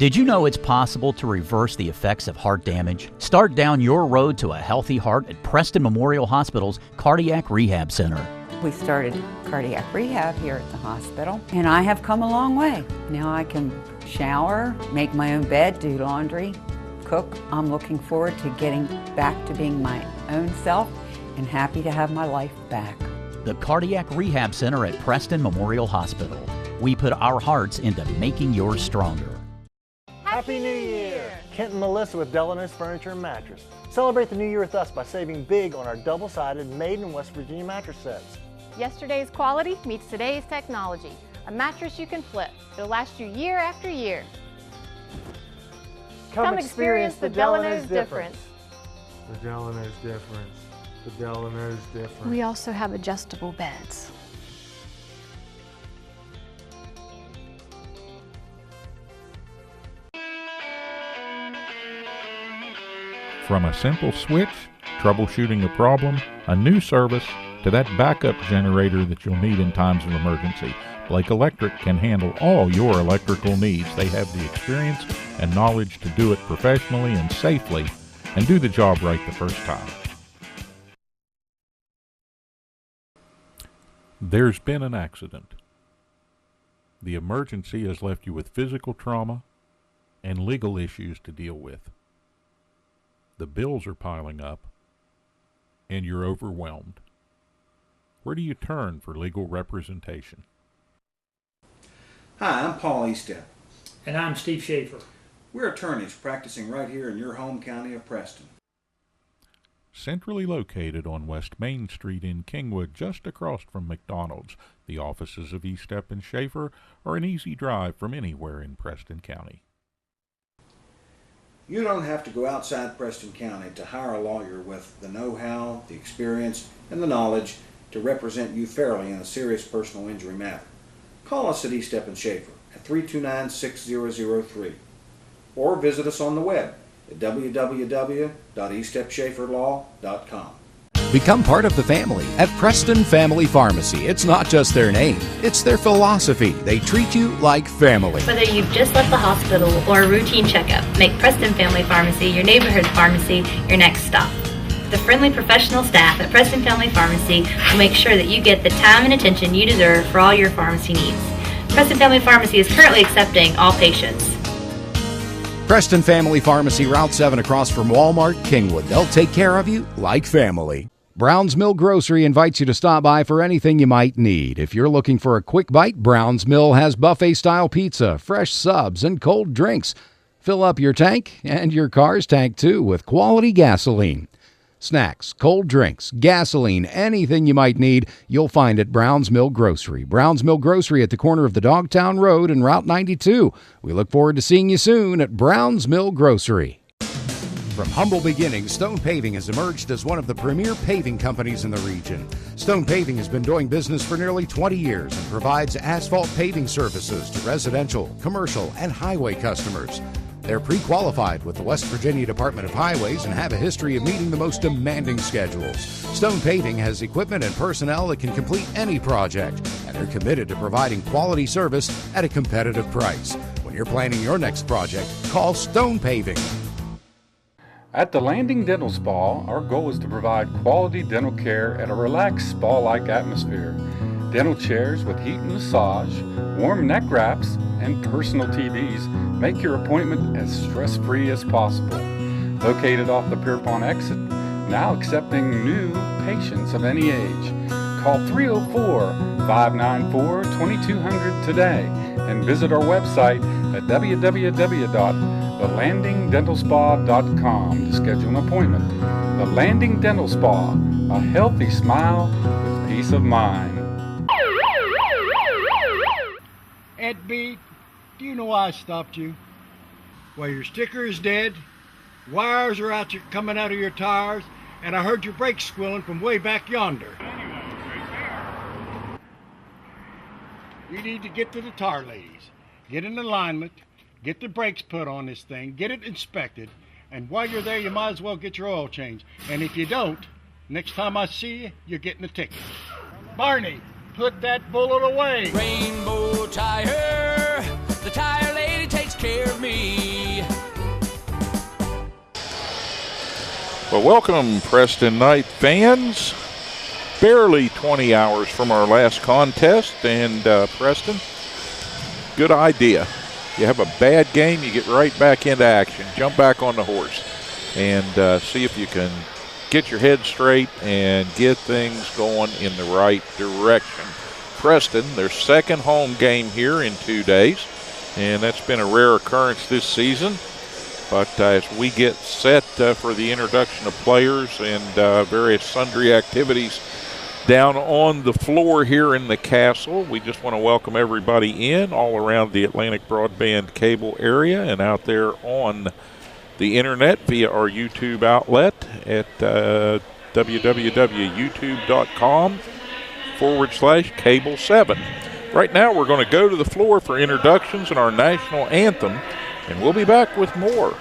Did you know it's possible to reverse the effects of heart damage? Start down your road to a healthy heart at Preston Memorial Hospital's Cardiac Rehab Center. We started cardiac rehab here at the hospital, and I have come a long way. Now I can shower, make my own bed, do laundry, cook. I'm looking forward to getting back to being my own self and happy to have my life back. The Cardiac Rehab Center at Preston Memorial Hospital. We put our hearts into making yours stronger. Happy New Year! Kent and Melissa with Delano's Furniture and Mattress. Celebrate the new year with us by saving big on our double-sided made in West Virginia mattress sets. Yesterday's quality meets today's technology. A mattress you can flip. It'll last you year after year. Come experience the Delano's difference. The Delano's difference. The Delano's difference. We also have adjustable beds. From a simple switch, troubleshooting a problem, a new service, to that backup generator that you'll need in times of emergency, Blake Electric can handle all your electrical needs. They have the experience and knowledge to do it professionally and safely and do the job right the first time. There's been an accident. The emergency has left you with physical trauma and legal issues to deal with. The bills are piling up, and you're overwhelmed. Where do you turn for legal representation? Hi, I'm Paul Eastep. And I'm Steve Schaefer. We're attorneys practicing right here in your home county of Preston. Centrally located on West Main Street in Kingwood, just across from McDonald's, the offices of Eastep and Schaefer are an easy drive from anywhere in Preston County. You don't have to go outside Preston County to hire a lawyer with the know-how, the experience, and the knowledge to represent you fairly in a serious personal injury matter. Call us at Eastep and Schaefer at 329-6003 or visit us on the web at www.eastepschaeferlaw.com. Become part of the family at Preston Family Pharmacy. It's not just their name, it's their philosophy. They treat you like family. Whether you've just left the hospital or a routine checkup, make Preston Family Pharmacy your neighborhood pharmacy your next stop. The friendly professional staff at Preston Family Pharmacy will make sure that you get the time and attention you deserve for all your pharmacy needs. Preston Family Pharmacy is currently accepting all patients. Preston Family Pharmacy, Route 7 across from Walmart, Kingwood. They'll take care of you like family. Brown's Mill Grocery invites you to stop by for anything you might need. If you're looking for a quick bite, Brown's Mill has buffet-style pizza, fresh subs, and cold drinks. Fill up your tank and your car's tank, too, with quality gasoline. Snacks, cold drinks, gasoline, anything you might need, you'll find at Brown's Mill Grocery. Brown's Mill Grocery at the corner of the Dogtown Road and Route 92. We look forward to seeing you soon at Brown's Mill Grocery. From humble beginnings, Stone Paving has emerged as one of the premier paving companies in the region. Stone Paving has been doing business for nearly 20 years and provides asphalt paving services to residential, commercial, and highway customers. They're pre-qualified with the West Virginia Department of Highways and have a history of meeting the most demanding schedules. Stone Paving has equipment and personnel that can complete any project, and they're committed to providing quality service at a competitive price. When you're planning your next project, call Stone Paving. At the Landing Dental Spa, our goal is to provide quality dental care at a relaxed spa-like atmosphere. Dental chairs with heat and massage, warm neck wraps, and personal TVs make your appointment as stress-free as possible. Located off the Pierpont exit, now accepting new patients of any age. Call 304-594-2200 today and visit our website at www.thelandingdentalspa.com to schedule an appointment. The Landing Dental Spa, a healthy smile with peace of mind. Ed B, do you know why I stopped you? Well, your sticker is dead, wires are coming out of your tires, and I heard your brakes squealing from way back yonder. You need to get to the tire ladies, get in alignment, get the brakes put on this thing, get it inspected, and while you're there, you might as well get your oil changed. And if you don't, next time I see you, you're getting a ticket. Barney, put that bullet away. Rainbow Tire, the tire lady takes care of me. Well, welcome, Preston Knight fans. Barely 20 hours from our last contest, and Preston, good idea. You have a bad game, you get right back into action. Jump back on the horse and see if you can get your head straight and get things going in the right direction. Preston, their second home game here in 2 days, and that's been a rare occurrence this season. But as we get set for the introduction of players and various sundry activities down on the floor here in the castle, we just want to welcome everybody in all around the Atlantic Broadband cable area and out there on the internet via our YouTube outlet at www.youtube.com/cable7. Right now we're going to go to the floor for introductions and our national anthem, and we'll be back with more.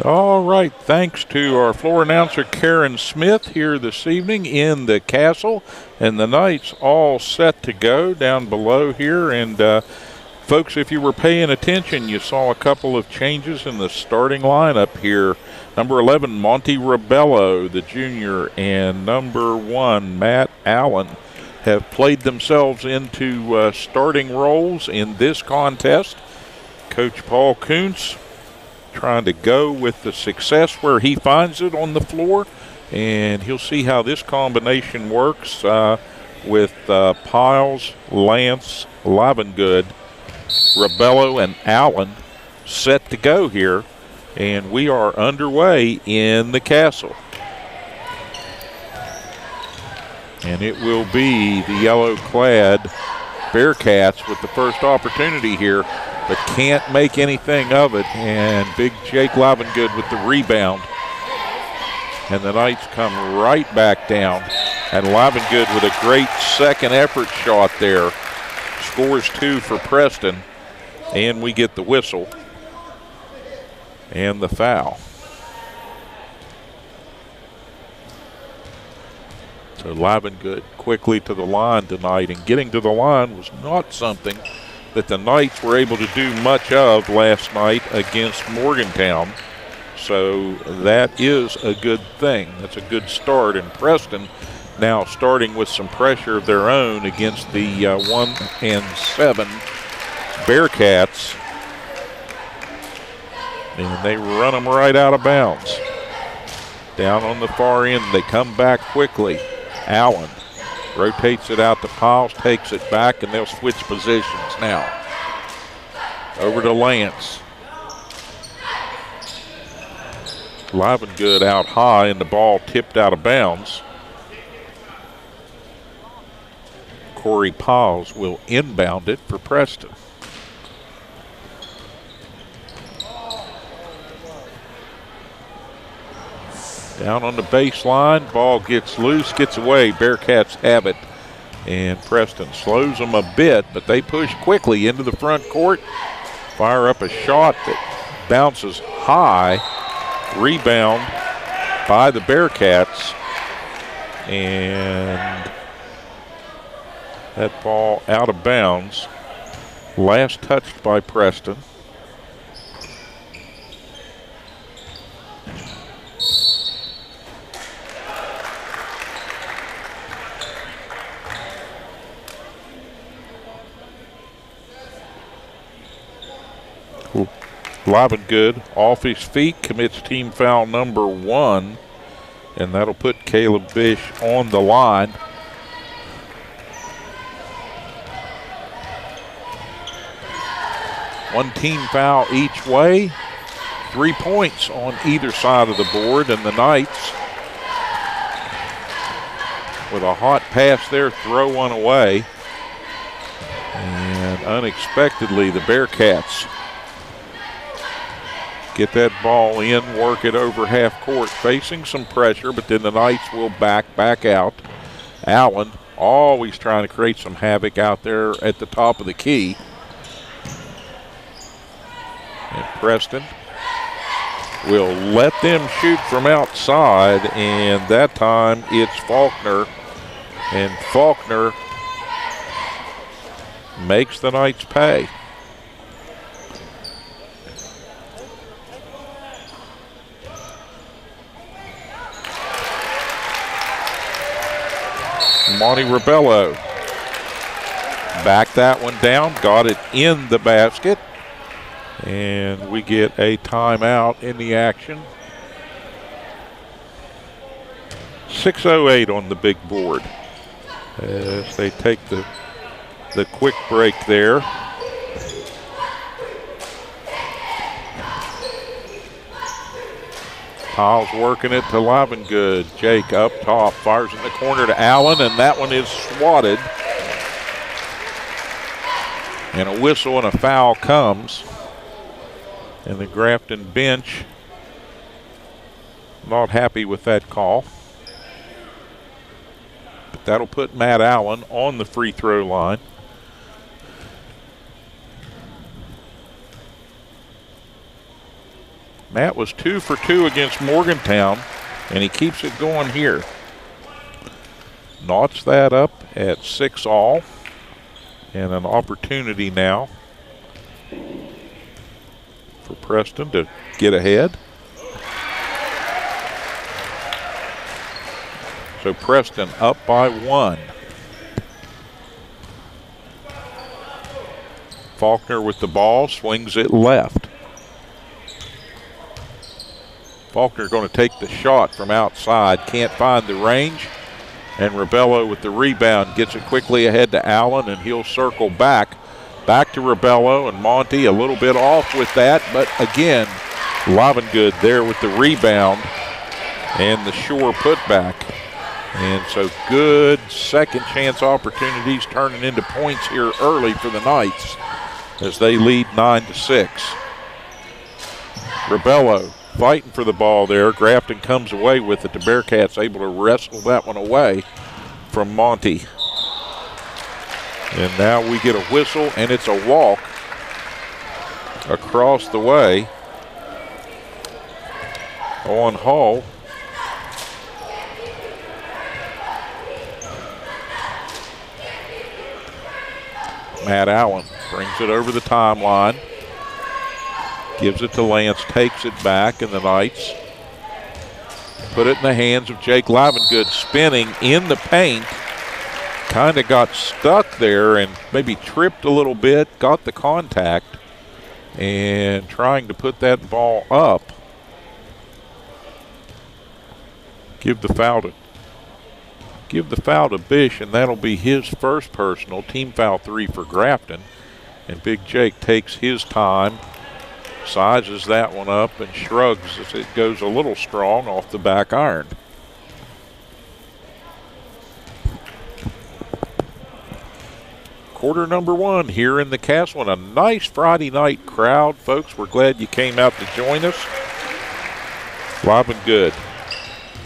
All right, thanks to our floor announcer Karen Smith here this evening in the castle, and the Knights all set to go down below here. And folks, if you were paying attention, you saw a couple of changes in the starting lineup here. Number 11, Monty Rebello, the junior, and number 1, Matt Allen, have played themselves into starting roles in this contest. Coach Paul Kuntz trying to go with the success where he finds it on the floor, and he'll see how this combination works with Piles, Lance, Livengood, Rebello, and Allen set to go here, and we are underway in the castle. And it will be the yellow-clad Bearcats with the first opportunity here, but can't make anything of it, and big Jake Livengood with the rebound. And the Knights come right back down, and Livengood with a great second effort shot there. Scores 2 for Preston, and we get the whistle and the foul. So Livengood quickly to the line tonight, and getting to the line was not something that the Knights were able to do much of last night against Morgantown. So that is a good thing. That's a good start. And Preston now starting with some pressure of their own against the 1-7 Bearcats. And they run them right out of bounds. Down on the far end, they come back quickly. Allen rotates it out to Piles, takes it back, and they'll switch positions now. Over to Lance. Livengood out high, and the ball tipped out of bounds. Corey Piles will inbound it for Preston. Down on the baseline, ball gets loose, gets away. Bearcats have it, and Preston slows them a bit, but they push quickly into the front court, fire up a shot that bounces high. Rebound by the Bearcats, and that ball out of bounds. Last touched by Preston. Livengood off his feet, commits team foul number 1, and that'll put Caleb Bish on the line. One team foul each way, 3 points on either side of the board, and the Knights with a hot pass there, throw one away. And unexpectedly, the Bearcats get that ball in, work it over half court, facing some pressure, but then the Knights will back out. Allen always trying to create some havoc out there at the top of the key. And Preston will let them shoot from outside, and that time it's Faulkner. And Faulkner makes the Knights pay. Monty Rebello backed that one down, got it in the basket, and we get a timeout in the action. 6:08 on the big board as they take the quick break there. Piles working it to Livengood. Jake up top, fires in the corner to Allen, and that one is swatted. And a whistle and a foul comes. And the Grafton bench not happy with that call. But that'll put Matt Allen on the free throw line. Matt was 2 for 2 against Morgantown, and he keeps it going here. Knots that up at 6-all, and an opportunity now for Preston to get ahead. So Preston up by 1. Faulkner with the ball, swings it left. Faulkner going to take the shot from outside, can't find the range. And Rebello with the rebound gets it quickly ahead to Allen, and he'll circle back to Rebello, and Monty a little bit off with that, but again, Livengood there with the rebound and the Shore putback. And so good second chance opportunities turning into points here early for the Knights as they lead 9-6. Rebello fighting for the ball there. Grafton comes away with it. The Bearcats able to wrestle that one away from Monty. And now we get a whistle, and it's a walk across the way on Hall. Matt Allen brings it over the timeline. Gives it to Lance, takes it back, and the Knights put it in the hands of Jake Livengood, spinning in the paint. Kind of got stuck there and maybe tripped a little bit, got the contact, and trying to put that ball up. Give the foul to Bish, and that'll be his first personal. Team foul 3 for Grafton. And Big Jake takes his time, sizes that one up, and shrugs as it goes a little strong off the back iron. Quarter number 1 here in the Castle, and a nice Friday night crowd, folks. We're glad you came out to join us. Livengood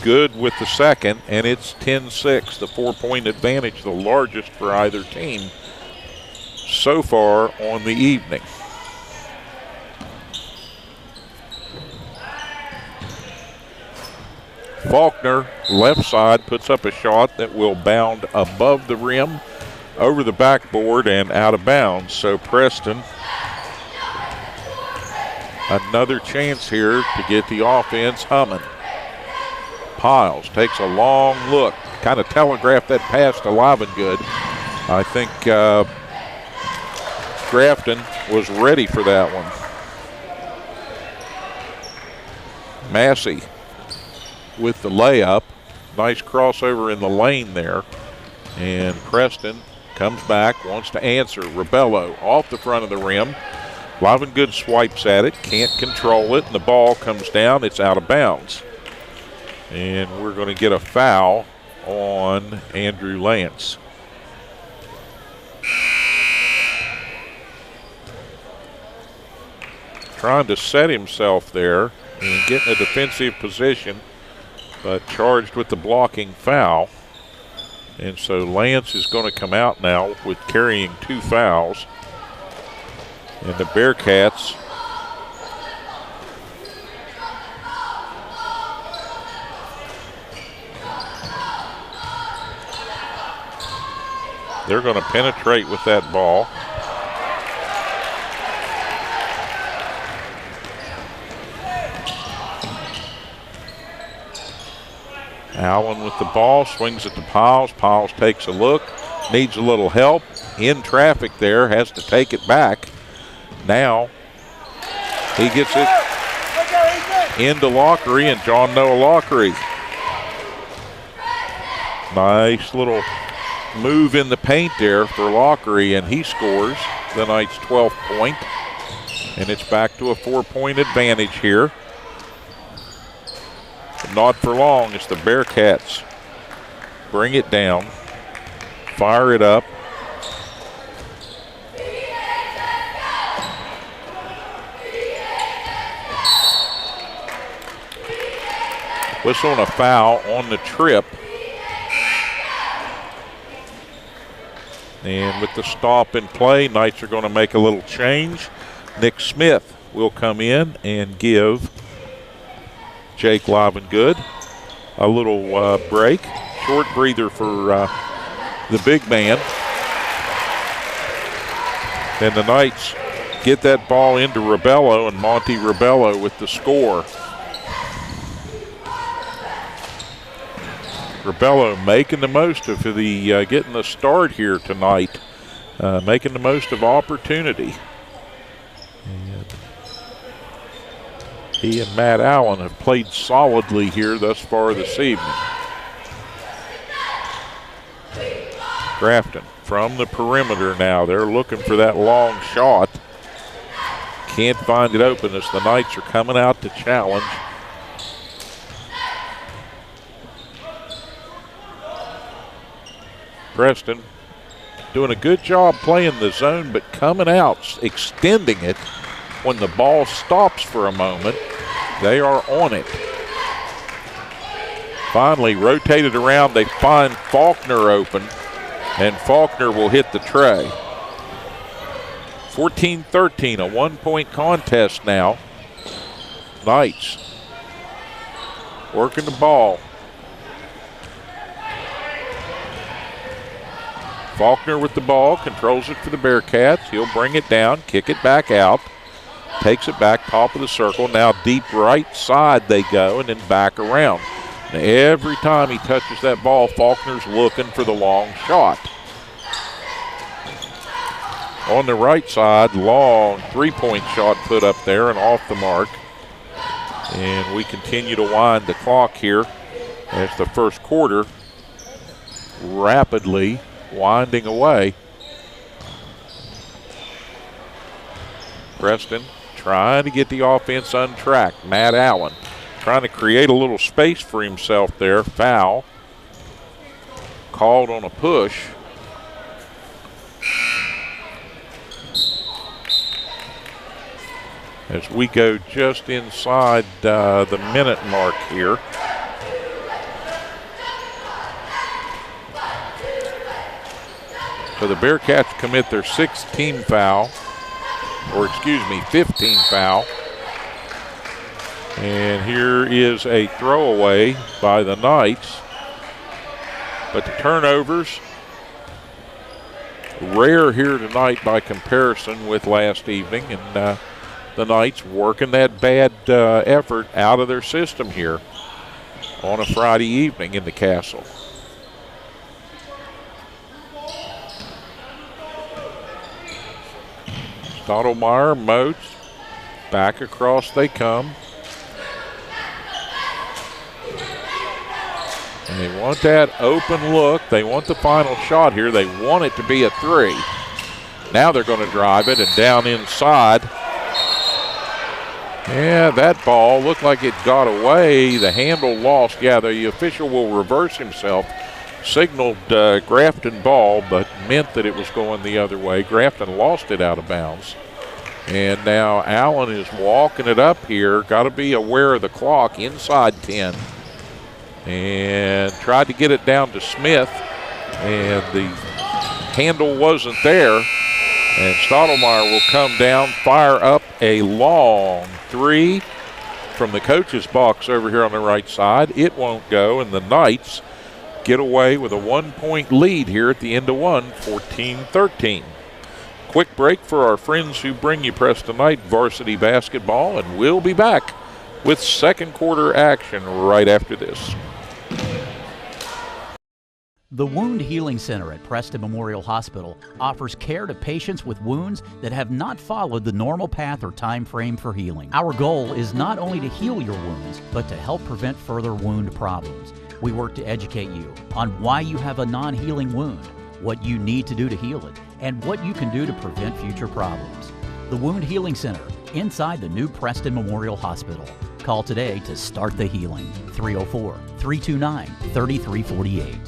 good with the second, and it's 10-6, the 4-point advantage, the largest for either team so far on the evening. Faulkner, left side, puts up a shot that will bound above the rim, over the backboard, and out of bounds. So Preston, another chance here to get the offense humming. Piles takes a long look, kind of telegraphed that pass to Livengood. I think Grafton was ready for that one. Massey with the layup. Nice crossover in the lane there. And Preston comes back, wants to answer. Rebello off the front of the rim. Livengood swipes at it, can't control it, and the ball comes down. It's out of bounds. And we're going to get a foul on Andrew Lance. Trying to set himself there and get in a defensive position, but charged with the blocking foul. And so Lance is going to come out now with carrying 2 fouls. And the Bearcats they're going to penetrate with that ball. Allen with the ball, swings it to Piles. Piles takes a look, needs a little help. In traffic there, has to take it back. Now he gets it into Lockery, and John Noah Lockery. Nice little move in the paint there for Lockery, and he scores the Knights' 12th point. And it's back to a 4-point advantage here. But not for long as the Bearcats bring it down, fire it up. Whistle and a foul on the trip. And with the stop in play, Knights are going to make a little change. Nick Smith will come in and give Jake Livengood. A little break. Short breather for the big man. And the Knights get that ball into Rebello, and Monty Rebello with the score. Rebello making the most of the getting the start here tonight, making the most of opportunity. And he and Matt Allen have played solidly here thus far this evening. Grafton from the perimeter now. They're looking for that long shot. Can't find it open as the Knights are coming out to challenge. Preston doing a good job playing the zone, but coming out, extending it when the ball stops for a moment. They are on it. Finally rotated around, they find Faulkner open, and Faulkner will hit the tray. 14-13, a 1-point contest now. Knights working the ball. Faulkner with the ball, controls it for the Bearcats. He'll bring it down, kick it back out, takes it back, top of the circle. Now deep right side they go, and then back around. Now every time he touches that ball, Faulkner's looking for the long shot. On the right side, long three-point shot put up there and off the mark. And we continue to wind the clock here as the first quarter rapidly winding away. Preston trying to get the offense untracked. Matt Allen trying to create a little space for himself there. Foul. Called on a push. As we go just inside the minute mark here. So the Bearcats commit their 6th team foul, or excuse me, 15th foul. And here is a throwaway by the Knights. But the turnovers, rare here tonight by comparison with last evening. And the Knights working that bad effort out of their system here on a Friday evening in the Castle. Stottlemyre, Moats, back across they come. And they want that open look. They want the final shot here. They want it to be a three. Now they're going to drive it and down inside. Yeah, that ball looked like it got away. The handle lost. Yeah, the official will reverse himself. Signaled Grafton ball, but meant that it was going the other way. Grafton lost it out of bounds. And now Allen is walking it up here. Got to be aware of the clock inside 10. And tried to get it down to Smith. And the handle wasn't there. And Stottlemyre will come down, fire up a long three from the coach's box over here on the right side. It won't go, and the Knights get away with a 1-point lead here at the end of one, 14-13. Quick break for our friends who bring you Preston Knight varsity basketball, and we'll be back with second quarter action right after this. The Wound Healing Center at Preston Memorial Hospital offers care to patients with wounds that have not followed the normal path or time frame for healing. Our goal is not only to heal your wounds, but to help prevent further wound problems. We work to educate you on why you have a non-healing wound, what you need to do to heal it, and what you can do to prevent future problems. The Wound Healing Center, inside the new Preston Memorial Hospital. Call today to start the healing. 304-329-3348.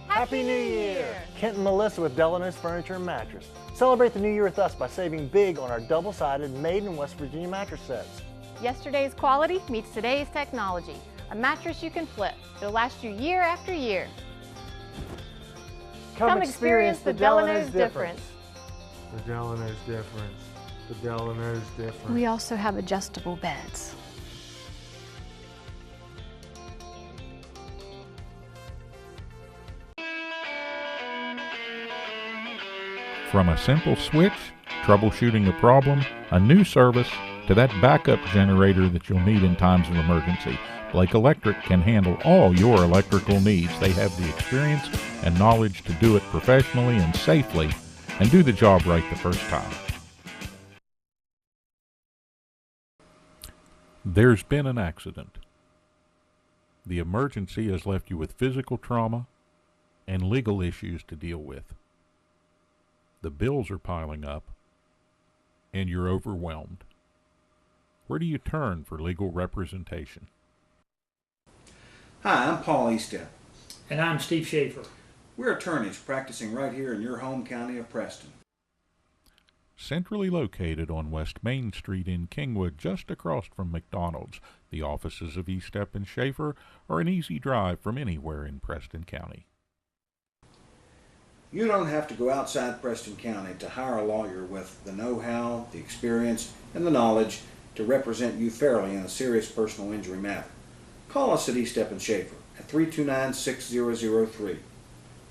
Happy New Year! Kent and Melissa with Delano's Furniture and Mattress. Celebrate the new year with us by saving big on our double-sided made in West Virginia mattress sets. Yesterday's quality meets today's technology. A mattress you can flip. It'll last you year after year. Come experience the Delano's difference. The Delano's difference. The Delano's difference. We also have adjustable beds. From a simple switch, troubleshooting a problem, a new service, to that backup generator that you'll need in times of emergency, Blake Electric can handle all your electrical needs. They have the experience and knowledge to do it professionally and safely and do the job right the first time. There's been an accident. The emergency has left you with physical trauma and legal issues to deal with. The bills are piling up and you're overwhelmed. Where do you turn for legal representation? Hi, I'm Paul Estep. And I'm Steve Schaefer. We're attorneys practicing right here in your home county of Preston. Centrally located on West Main Street in Kingwood, just across from McDonald's, the offices of Estep and Schaefer are an easy drive from anywhere in Preston County. You don't have to go outside Preston County to hire a lawyer with the know-how, the experience, and the knowledge to represent you fairly in a serious personal injury matter. Call us at Estep and Schaefer at 329-6003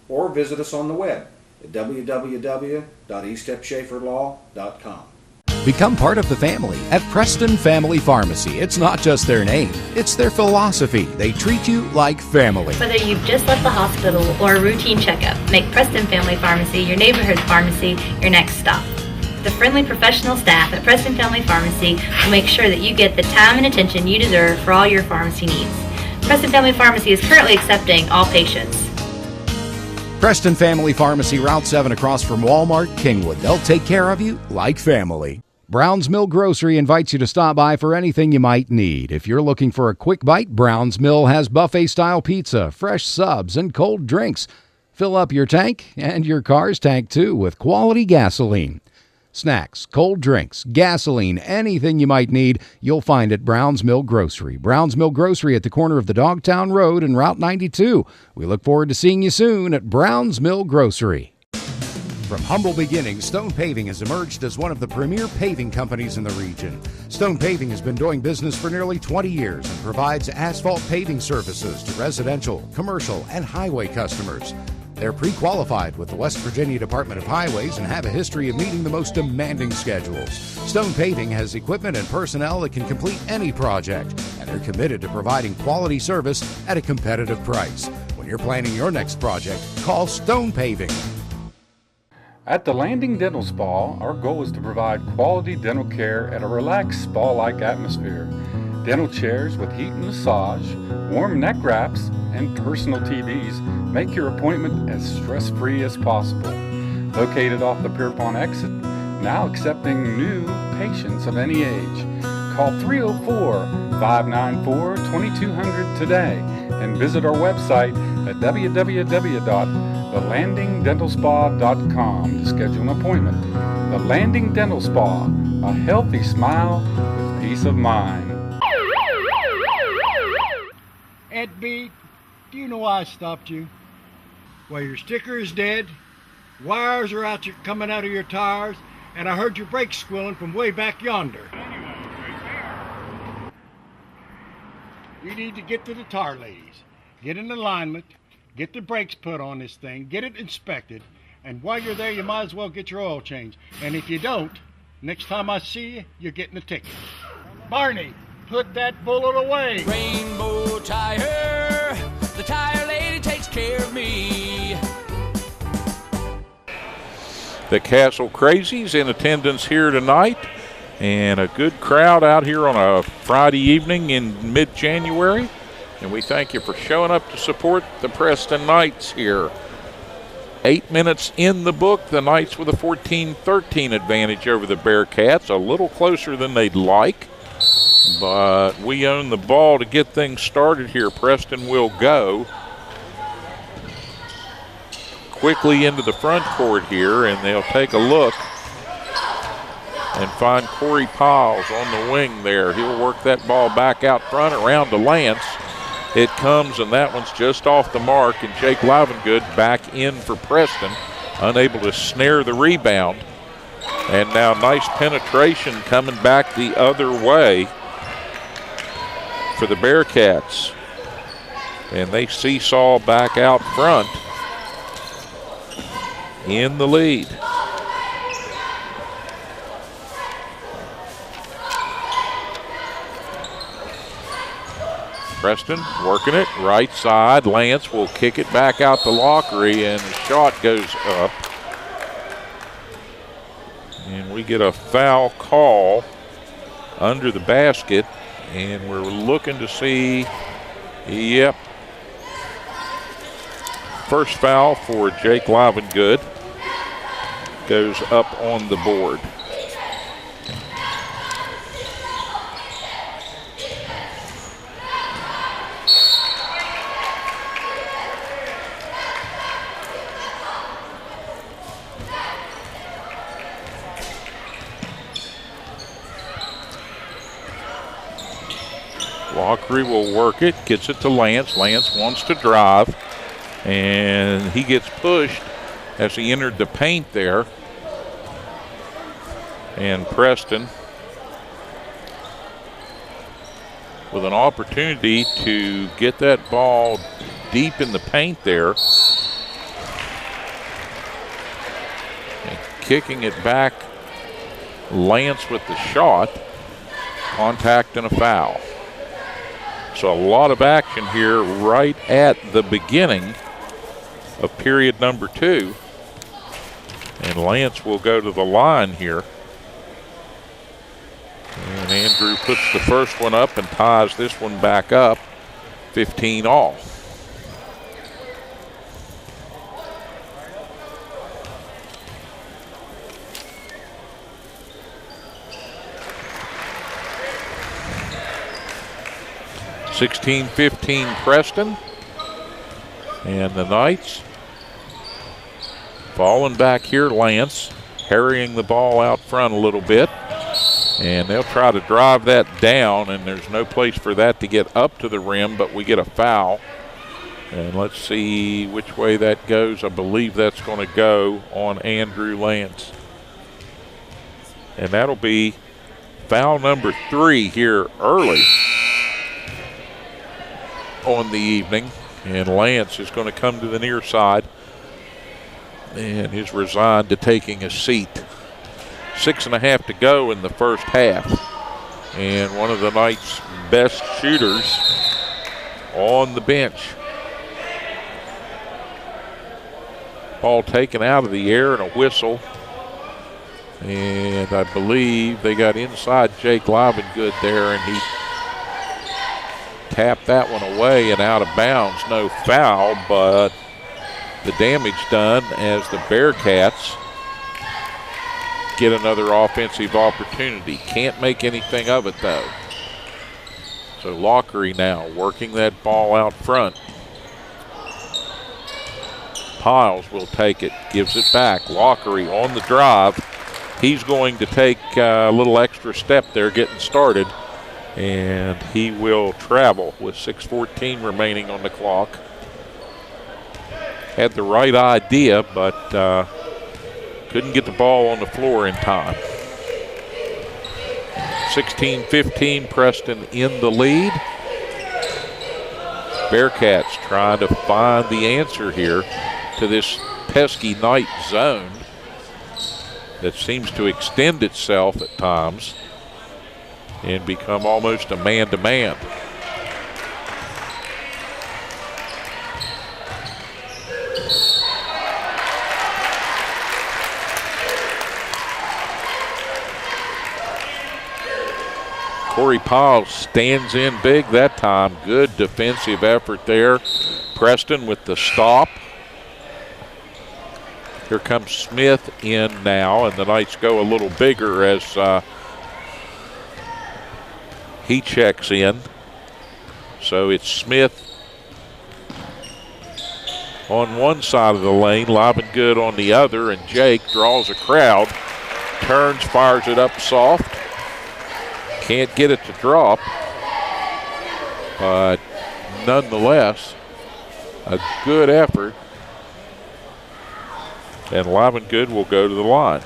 or visit us on the web at www.estepschaeferlaw.com. Become part of the family at Preston Family Pharmacy. It's not just their name, it's their philosophy. They treat you like family. Whether you've just left the hospital or a routine checkup, make Preston Family Pharmacy your neighborhood pharmacy your next stop. The friendly professional staff at Preston Family Pharmacy will make sure that you get the time and attention you deserve for all your pharmacy needs. Preston Family Pharmacy is currently accepting all patients. Preston Family Pharmacy, Route 7 across from Walmart, Kingwood. They'll take care of you like family. Brown's Mill Grocery invites you to stop by for anything you might need. If you're looking for a quick bite, Brown's Mill has buffet-style pizza, fresh subs, and cold drinks. Fill up your tank and your car's tank, too, with quality gasoline. Snacks, cold drinks, gasoline, anything you might need, you'll find at Brown's Mill Grocery. Brown's Mill Grocery at the corner of the Dogtown Road and Route 92. We look forward to seeing you soon at Brown's Mill Grocery. From humble beginnings, Stone Paving has emerged as one of the premier paving companies in the region. Stone Paving has been doing business for nearly 20 years and provides asphalt paving services to residential, commercial, and highway customers. They're pre-qualified with the West Virginia Department of Highways and have a history of meeting the most demanding schedules. Stone Paving has equipment and personnel that can complete any project, and they're committed to providing quality service at a competitive price. When you're planning your next project, call Stone Paving. At the Landing Dental Spa, our goal is to provide quality dental care at a relaxed spa-like atmosphere. Dental chairs with heat and massage, warm neck wraps, and personal TVs make your appointment as stress-free as possible. Located off the Pierpont exit, now accepting new patients of any age. Call 304-594-2200 today and visit our website at www.thelandingdentalspa.com to schedule an appointment. The Landing Dental Spa, a healthy smile with peace of mind. Ed B, do you know why I stopped you? Well, your sticker is dead, wires are coming out of your tires, and I heard your brakes squealing from way back yonder. You need to get to the tar ladies, get in alignment, get the brakes put on this thing, get it inspected, and while you're there, you might as well get your oil changed. And if you don't, next time I see you, you're getting a ticket. Barney, put that bullet away. Rainbow Tire, the tire lady takes care of me. The Castle Crazies in attendance here tonight, and a good crowd out here on a Friday evening in mid-January. And we thank you for showing up to support the Preston Knights here. 8 minutes in the book, the Knights with a 14-13 advantage over the Bearcats, a little closer than they'd like. But we own the ball to get things started here. Preston will go quickly into the front court here, and they'll take a look and find Corey Piles on the wing there. He'll work that ball back out front around to Lance. It comes, and that one's just off the mark, and Jake Livengood back in for Preston, unable to snare the rebound. And now nice penetration coming back the other way for the Bearcats. And they seesaw back out front in the lead. Preston working it, right side. Lance will kick it back out to Lockery, and the shot goes up. And we get a foul call under the basket, and we're looking to see, yep, first foul for Jake Livengood goes up on the board. Lockery will work it, gets it to Lance. Lance wants to drive, and he gets pushed as he entered the paint there. And Preston with an opportunity to get that ball deep in the paint there. And kicking it back, Lance with the shot, contact and a foul. So a lot of action here right at the beginning of period number 2. And Lance will go to the line here. And Andrew puts the first one up and ties this one back up, 15 all. (16-15) Preston, and the Knights falling back here. Lance harrying the ball out front a little bit, and they'll try to drive that down, and there's no place for that to get up to the rim, but we get a foul. And let's see which way that goes. I believe that's going to go on Andrew Lance, and that'll be foul number 3 here early on the evening. And Lance is going to come to the near side and is resigned to taking a seat. 6.5 to go in the first half, and one of the Knights' best shooters on the bench. Ball taken out of the air and a whistle, and I believe they got inside Jake Livengood there, and he tapped that one away and out of bounds. No foul, but the damage done as the Bearcats get another offensive opportunity. Can't make anything of it though. So Lockery now working that ball out front. Piles will take it, gives it back. Lockery on the drive. He's going to take a little extra step there getting started, and he will travel with 6:14 remaining on the clock. Had the right idea, but couldn't get the ball on the floor in time. 16-15, Preston in the lead. Bearcats trying to find the answer here to this pesky Knight zone that seems to extend itself at times and become almost a man-to-man. Corey Piles stands in big that time. Good defensive effort there. Preston with the stop. Here comes Smith in now, and the Knights go a little bigger as he checks in. So it's Smith on one side of the lane, Livengood on the other, and Jake draws a crowd, turns, fires it up soft. Can't get it to drop, but nonetheless, a good effort. And Livengood will go to the line.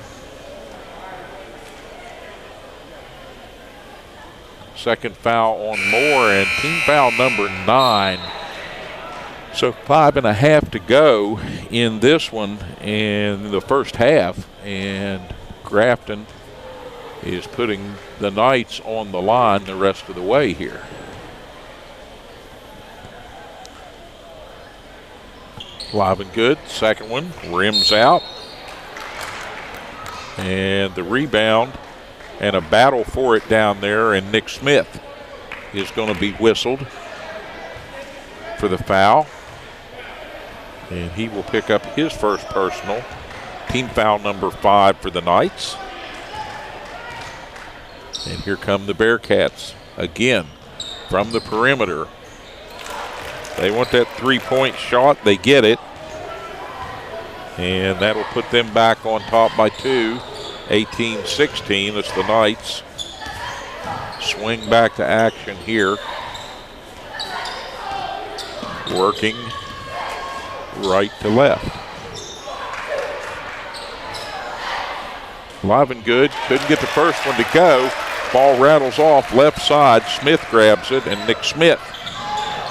Second foul on Moore, and team foul number 9. So 5.5 to go in this one in the first half, and Grafton is putting the Knights on the line the rest of the way here. Live and good. Second one rims out. And the rebound and a battle for it down there, and Nick Smith is going to be whistled for the foul. And he will pick up his first personal. Team foul number 5 for the Knights. And here come the Bearcats again from the perimeter. They want that three-point shot. They get it. And that'll put them back on top by 2, 18-16. As the Knights swing back to action here. Working right to left. Live and good. Couldn't get the first one to go. Ball rattles off left side. Smith grabs it, and Nick Smith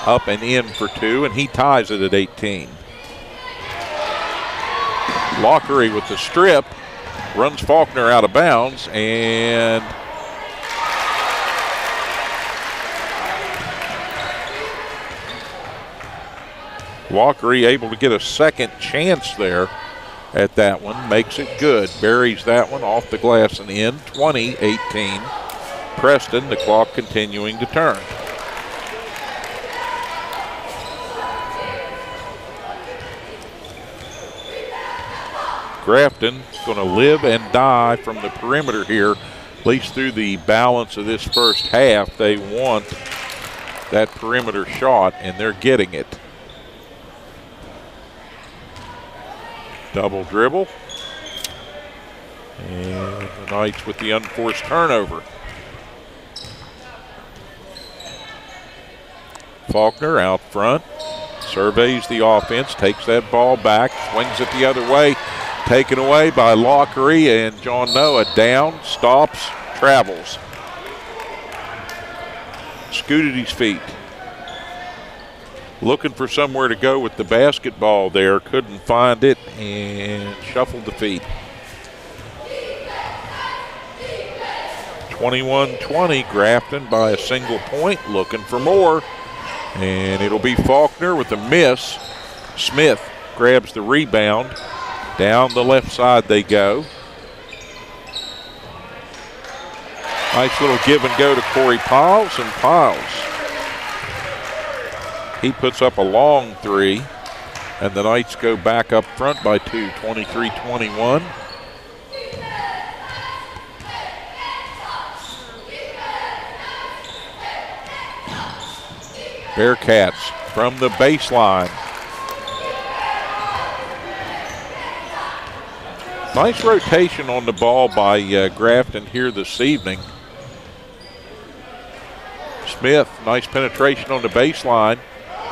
up and in for 2, and he ties it at 18. Lockery with the strip, runs Faulkner out of bounds, and Lockery able to get a second chance there at that one, makes it good. Buries that one off the glass and in, 20-18. Preston, the clock continuing to turn. Grafton going to live and die from the perimeter here, at least through the balance of this first half. They want that perimeter shot, and they're getting it. Double dribble. And the Knights with the unforced turnover. Faulkner out front, surveys the offense, takes that ball back, swings it the other way. Taken away by Lockery, and John Noah down, stops, travels. Scooted his feet. Looking for somewhere to go with the basketball there, couldn't find it, and shuffled the feet. 21-20, Grafton by a single point, looking for more. And it'll be Faulkner with a miss. Smith grabs the rebound. Down the left side they go. Nice little give and go to Corey Piles, and Piles, he puts up a long 3, and the Knights go back up front by 2, 23-21. Bearcats from the baseline. Nice rotation on the ball by Grafton here this evening. Smith, nice penetration on the baseline.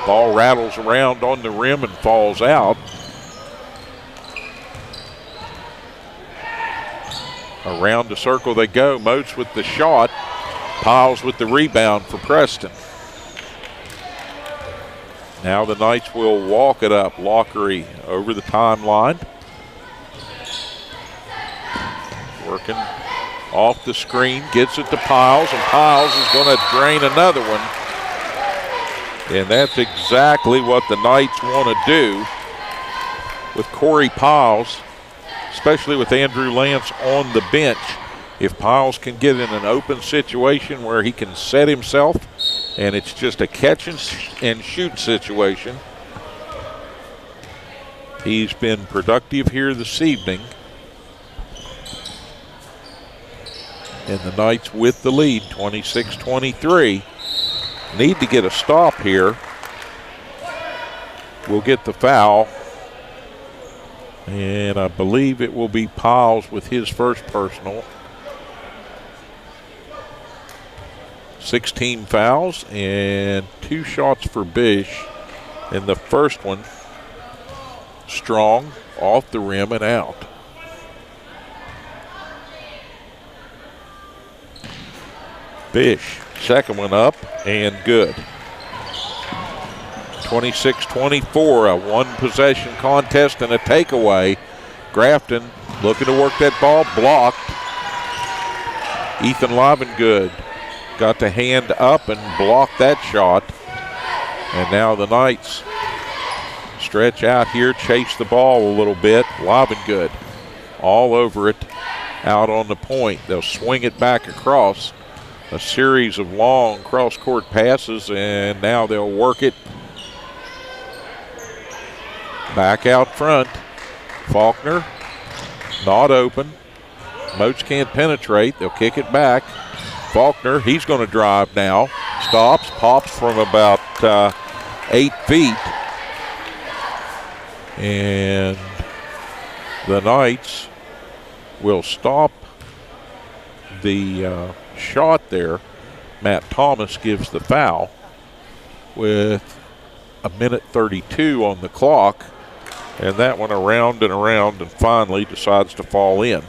Ball rattles around on the rim and falls out. Around the circle they go. Moats with the shot. Piles with the rebound for Preston. Now the Knights will walk it up. Lockery over the timeline. Working off the screen, gets it to Piles, and Piles is going to drain another one. And that's exactly what the Knights want to do with Corey Piles, especially with Andrew Lance on the bench. If Piles can get in an open situation where he can set himself and it's just a catch and shoot situation, he's been productive here this evening. And the Knights with the lead, 26-23. Need to get a stop here. We'll get the foul. And I believe it will be Piles with his first personal. 16 fouls and 2 shots for Bish. And the first one, strong, off the rim and out. Bish, second one up and good. 26-24, a one-possession contest and a takeaway. Grafton looking to work that ball, blocked. Ethan Livengood got the hand up and blocked that shot. And now the Knights stretch out here, chase the ball a little bit. Live and good. All over it, out on the point. They'll swing it back across. A series of long cross-court passes, and now they'll work it back out front. Faulkner, not open. Moats can't penetrate. They'll kick it back. Faulkner, he's going to drive now. Stops, pops from about 8 feet. And the Knights will stop the shot there. Matt Thomas gives the foul with 1:32 on the clock. And that one around and finally decides to fall in.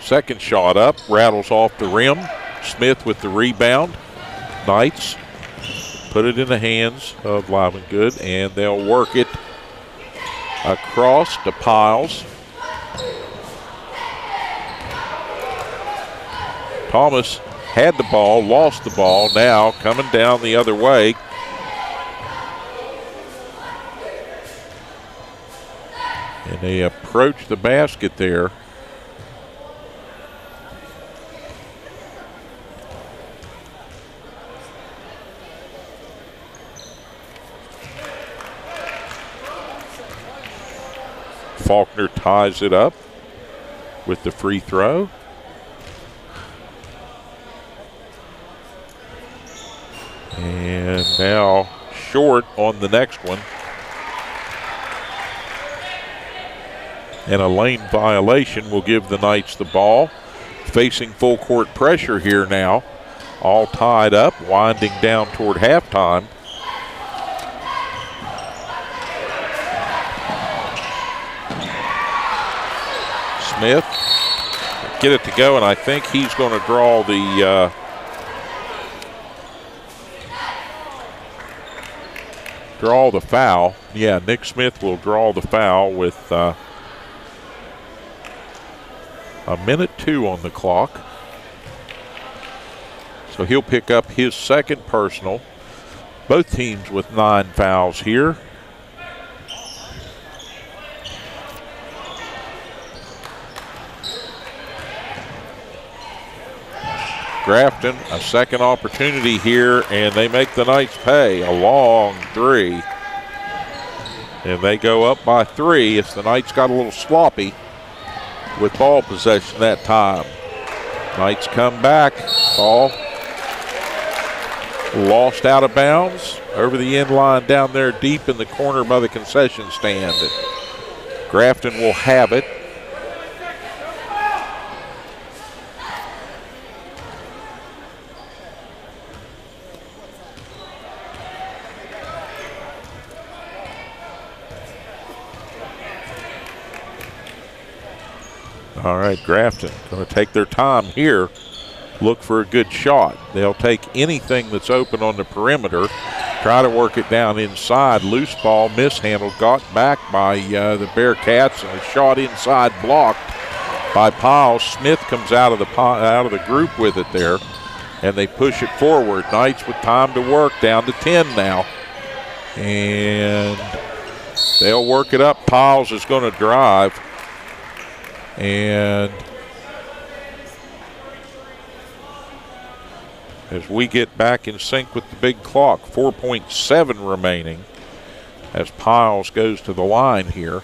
Second shot up, rattles off the rim. Smith with the rebound. Knights put it in the hands of Live and Good, and they'll work it across to Piles. Thomas had the ball, lost the ball, now coming down the other way. And they approach the basket there. Faulkner ties it up with the free throw. And now short on the next one. And a lane violation will give the Knights the ball. Facing full court pressure here now. All tied up, winding down toward halftime. Smith, get it to go, and I think he's going to draw the foul. Yeah, Nick Smith will draw the foul with 1:02 on the clock. So he'll pick up his second personal. Both teams with 9 fouls here. Grafton, a second opportunity here, and they make the Knights pay. A long three. And they go up by 3 as the Knights got a little sloppy with ball possession that time. Knights come back. Ball lost out of bounds over the end line down there deep in the corner by the concession stand. Grafton will have it. All right, Grafton going to take their time here, look for a good shot. They'll take anything that's open on the perimeter, try to work it down inside. Loose ball, mishandled, got back by the Bearcats, and a shot inside blocked by Piles. Smith comes out of the group with it there, and they push it forward. Knights with time to work, down to 10 now. And they'll work it up. Piles is going to drive. And as we get back in sync with the big clock, 4.7 remaining as Piles goes to the line here.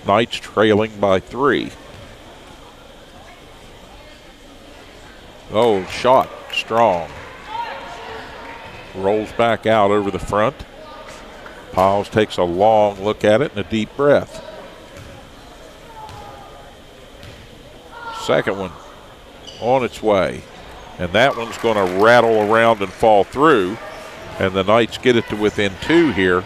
Knights trailing by 3. Oh, shot strong. Rolls back out over the front. Piles takes a long look at it and a deep breath. Second one on its way. And that one's going to rattle around and fall through. And the Knights get it to within 2 here.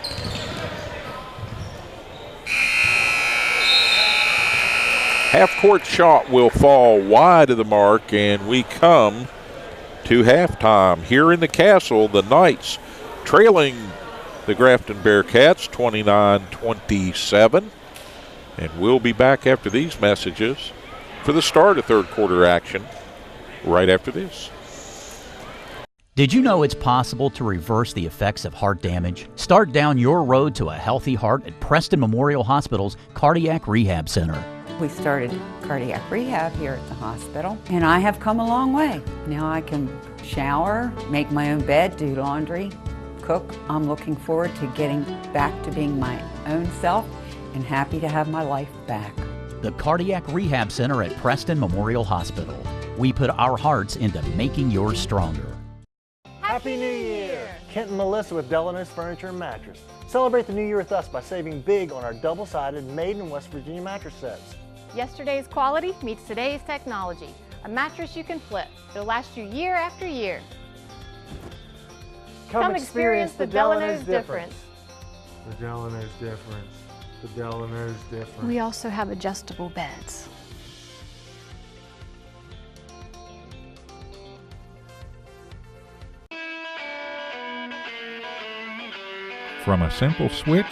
Half-court shot will fall wide of the mark, and we come to halftime. Here in the Castle, the Knights trailing the Grafton Bearcats 29-27. And we'll be back after these messages for the start of third quarter action right after this. Did you know it's possible to reverse the effects of heart damage? Start down your road to a healthy heart at Preston Memorial Hospital's Cardiac Rehab Center. We started cardiac rehab here at the hospital, and I have come a long way. Now I can shower, make my own bed, do laundry, cook. I'm looking forward to getting back to being my own self and happy to have my life back. The Cardiac Rehab Center at Preston Memorial Hospital. We put our hearts into making yours stronger. Happy New Year! Kent and Melissa with Delano's Furniture and Mattress. Celebrate the new year with us by saving big on our double-sided made in West Virginia mattress sets. Yesterday's quality meets today's technology. A mattress you can flip. It'll last you year after year. Come experience the Delano's difference. The Delano's difference. The Delano's difference. We also have adjustable beds. From a simple switch,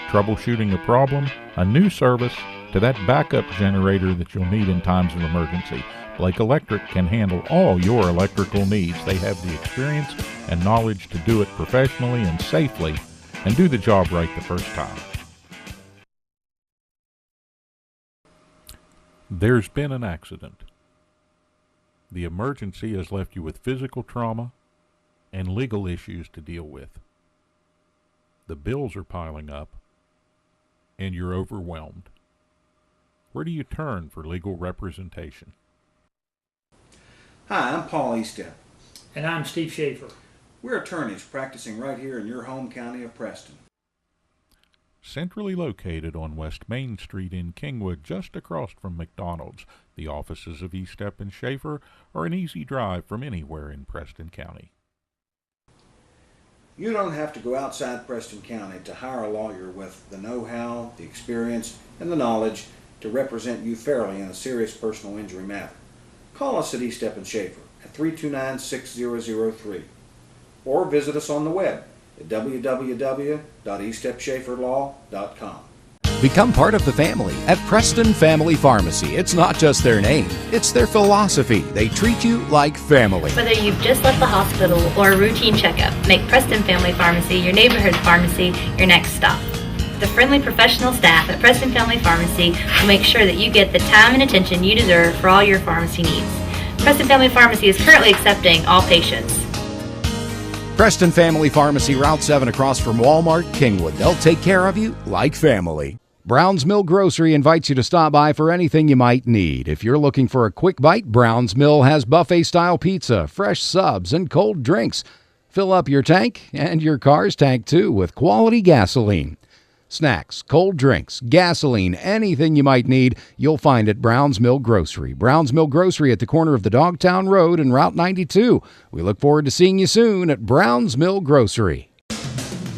troubleshooting a problem, a new service, to that backup generator that you'll need in times of emergency, Blake Electric can handle all your electrical needs. They have the experience and knowledge to do it professionally and safely and do the job right the first time. There's been an accident. The emergency has left you with physical trauma and legal issues to deal with. The bills are piling up, and you're overwhelmed. Where do you turn for legal representation? Hi, I'm Paul Eastep. And I'm Steve Schaefer. We're attorneys practicing right here in your home county of Preston. Centrally located on West Main Street in Kingwood, just across from McDonald's, the offices of Eastep and Schaefer are an easy drive from anywhere in Preston County. You don't have to go outside Preston County to hire a lawyer with the know-how, the experience, and the knowledge to represent you fairly in a serious personal injury matter. Call us at Eastep and Schaefer at 329-6003 or visit us on the web at www.eastepschaeferlaw.com. Become part of the family at Preston Family Pharmacy. It's not just their name, it's their philosophy. They treat you like family. Whether you've just left the hospital or a routine checkup, make Preston Family Pharmacy your neighborhood pharmacy your next stop. The friendly professional staff at Preston Family Pharmacy will make sure that you get the time and attention you deserve for all your pharmacy needs. Preston Family Pharmacy is currently accepting all patients. Preston Family Pharmacy, Route 7 across from Walmart, Kingwood. They'll take care of you like family. Brown's Mill Grocery invites you to stop by for anything you might need. If you're looking for a quick bite, Brown's Mill has buffet-style pizza, fresh subs, and cold drinks. Fill up your tank and your car's tank, too, with quality gasoline. Snacks, cold drinks, gasoline, anything you might need, you'll find at Brown's Mill Grocery. Brown's Mill Grocery at the corner of the Dogtown Road and Route 92. We look forward to seeing you soon at Brown's Mill Grocery.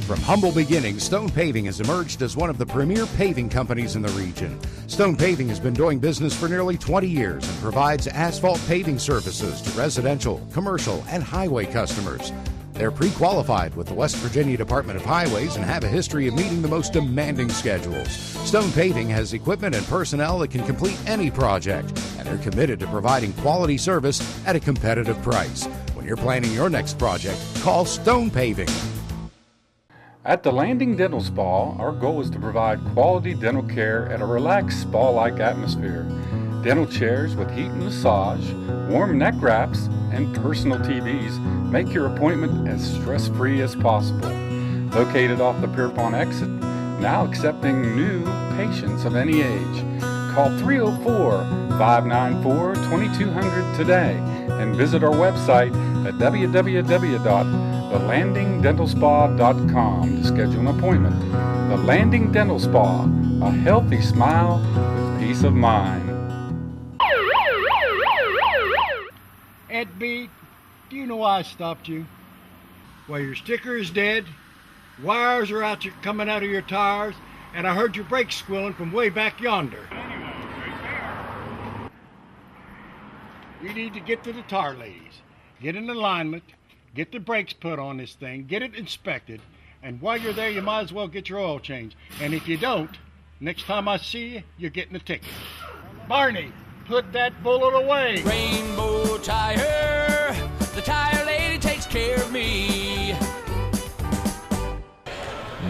From humble beginnings, Stone Paving has emerged as one of the premier paving companies in the region. Stone Paving has been doing business for nearly 20 years and provides asphalt paving services to residential, commercial, and highway customers. They're pre-qualified with the West Virginia Department of Highways and have a history of meeting the most demanding schedules. Stone Paving has equipment and personnel that can complete any project, and they're committed to providing quality service at a competitive price. When you're planning your next project, call Stone Paving. At the Landing Dental Spa, our goal is to provide quality dental care at a relaxed spa-like atmosphere. Dental chairs with heat and massage, warm neck wraps, and personal TVs make your appointment as stress-free as possible. Located off the Pierpont exit, now accepting new patients of any age. Call 304-594-2200 today and visit our website at www.thelandingdentalspa.com to schedule an appointment. The Landing Dental Spa, a healthy smile with peace of mind. Ed B, do you know why I stopped you? Well, your sticker is dead, wires are coming out of your tires, and I heard your brakes squealing from way back yonder. You need to get to the tire ladies, get in alignment, get the brakes put on this thing, get it inspected, and while you're there, you might as well get your oil changed. And if you don't, next time I see you, you're getting a ticket. Barney, put that bullet away. Rainbow Tire, the tire lady takes care of me.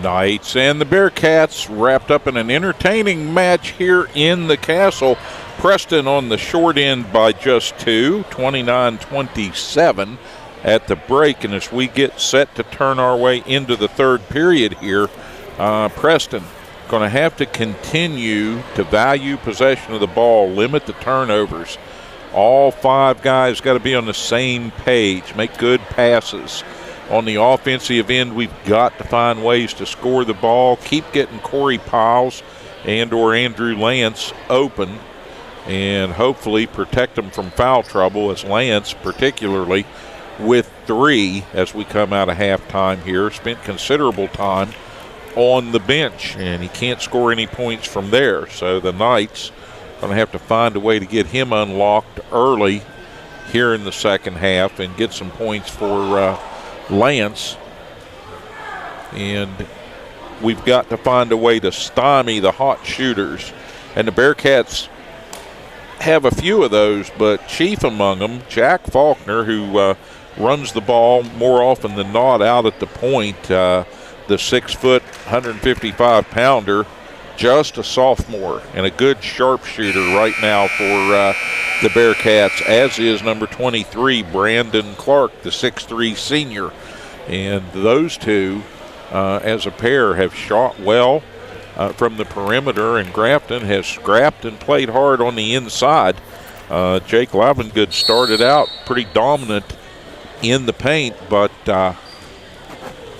Knights and the Bearcats wrapped up in an entertaining match here in the castle. Preston on the short end by just 2, 29-27 at the break. And as we get set to turn our way into the third period here, Preston going to have to continue to value possession of the ball, limit the turnovers. All 5 guys got to be on the same page, make good passes. On the offensive end, we've got to find ways to score the ball, keep getting Corey Piles and or Andrew Lance open, and hopefully protect them from foul trouble, as Lance particularly with 3 as we come out of halftime here. Spent considerable time on the bench, and he can't score any points from there. So the Knights going to have to find a way to get him unlocked early here in the second half and get some points for Lance. And we've got to find a way to stymie the hot shooters. And the Bearcats have a few of those, but chief among them, Jack Faulkner, who runs the ball more often than not out at the point, the 6-foot, 155-pounder, just a sophomore and a good sharpshooter right now for the Bearcats, as is number 23, Brandon Clark, the 6'3 senior. And those two, as a pair, have shot well from the perimeter, and Grafton has scrapped and played hard on the inside. Jake Lavengood started out pretty dominant in the paint, but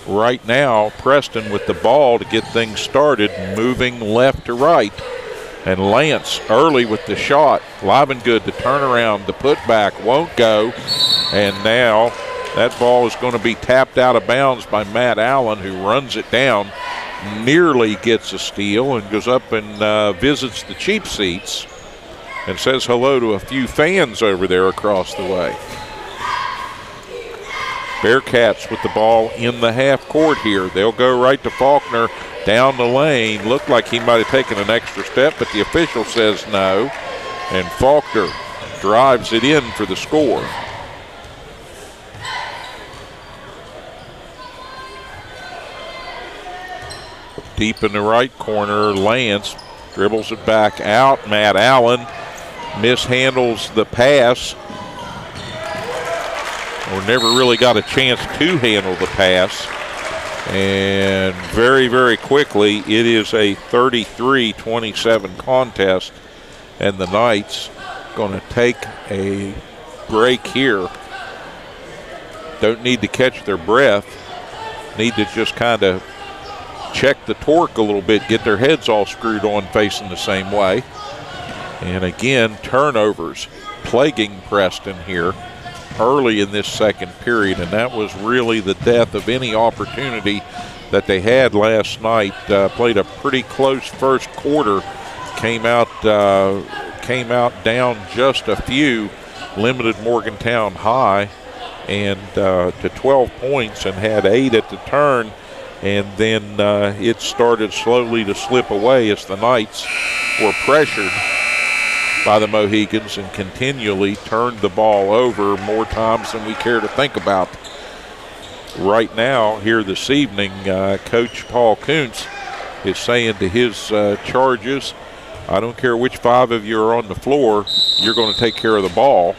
right now Preston with the ball to get things started, moving left to right. And Lance early with the shot. Lavengood to turn around. The putback won't go. And now that ball is going to be tapped out of bounds by Matt Allen, who runs it down, nearly gets a steal, and goes up and visits the cheap seats and says hello to a few fans over there across the way. Bearcats with the ball in the half court here. They'll go right to Faulkner down the lane. Looked like he might have taken an extra step, but the official says no. And Faulkner drives it in for the score. Deep in the right corner, Lance dribbles it back out. Matt Allen mishandles the pass, or never really got a chance to handle the pass. And very, very quickly, it is a 33-27 contest, and the Knights going to take a break here. Don't need to catch their breath. Need to just kind of check the torque a little bit, get their heads all screwed on facing the same way. And again, turnovers plaguing Preston here early in this second period, and that was really the death of any opportunity that they had last night. Played a pretty close first quarter, came out down just a few, limited Morgantown High and to 12 points, and had 8 at the turn, and then it started slowly to slip away as the Knights were pressured by the Mohegans and continually turned the ball over more times than we care to think about. Right now, here this evening, Coach Paul Kuntz is saying to his charges, I don't care which 5 of you are on the floor, you're going to take care of the ball,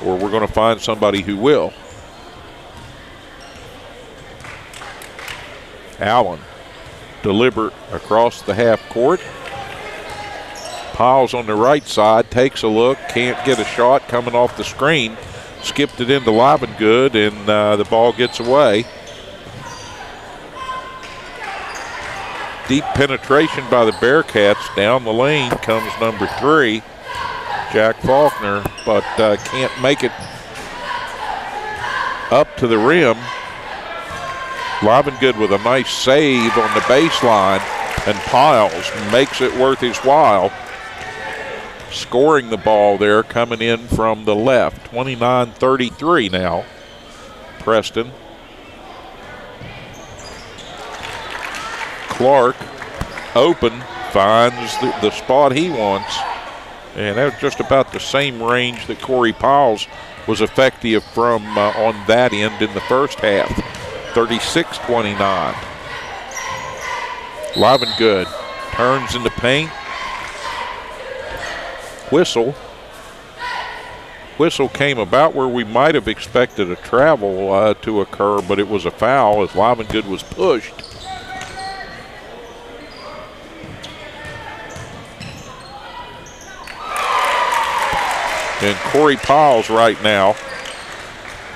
or we're going to find somebody who will. Allen, deliberate across the half court. Piles on the right side, takes a look, can't get a shot coming off the screen. Skipped it into Lavengood, and the ball gets away. Deep penetration by the Bearcats. Down the lane comes number 3, Jack Faulkner, but can't make it up to the rim. Lavengood with a nice save on the baseline, and Piles makes it worth his while. Scoring the ball there, coming in from the left. 29-33 now, Preston. Clark open, finds the spot he wants, and that's just about the same range that Corey Piles was effective from on that end in the first half. 36-29. Livengood turns in the paint. Whistle came about where we might have expected a travel to occur, but it was a foul as Livengood was pushed. And Corey Piles right now,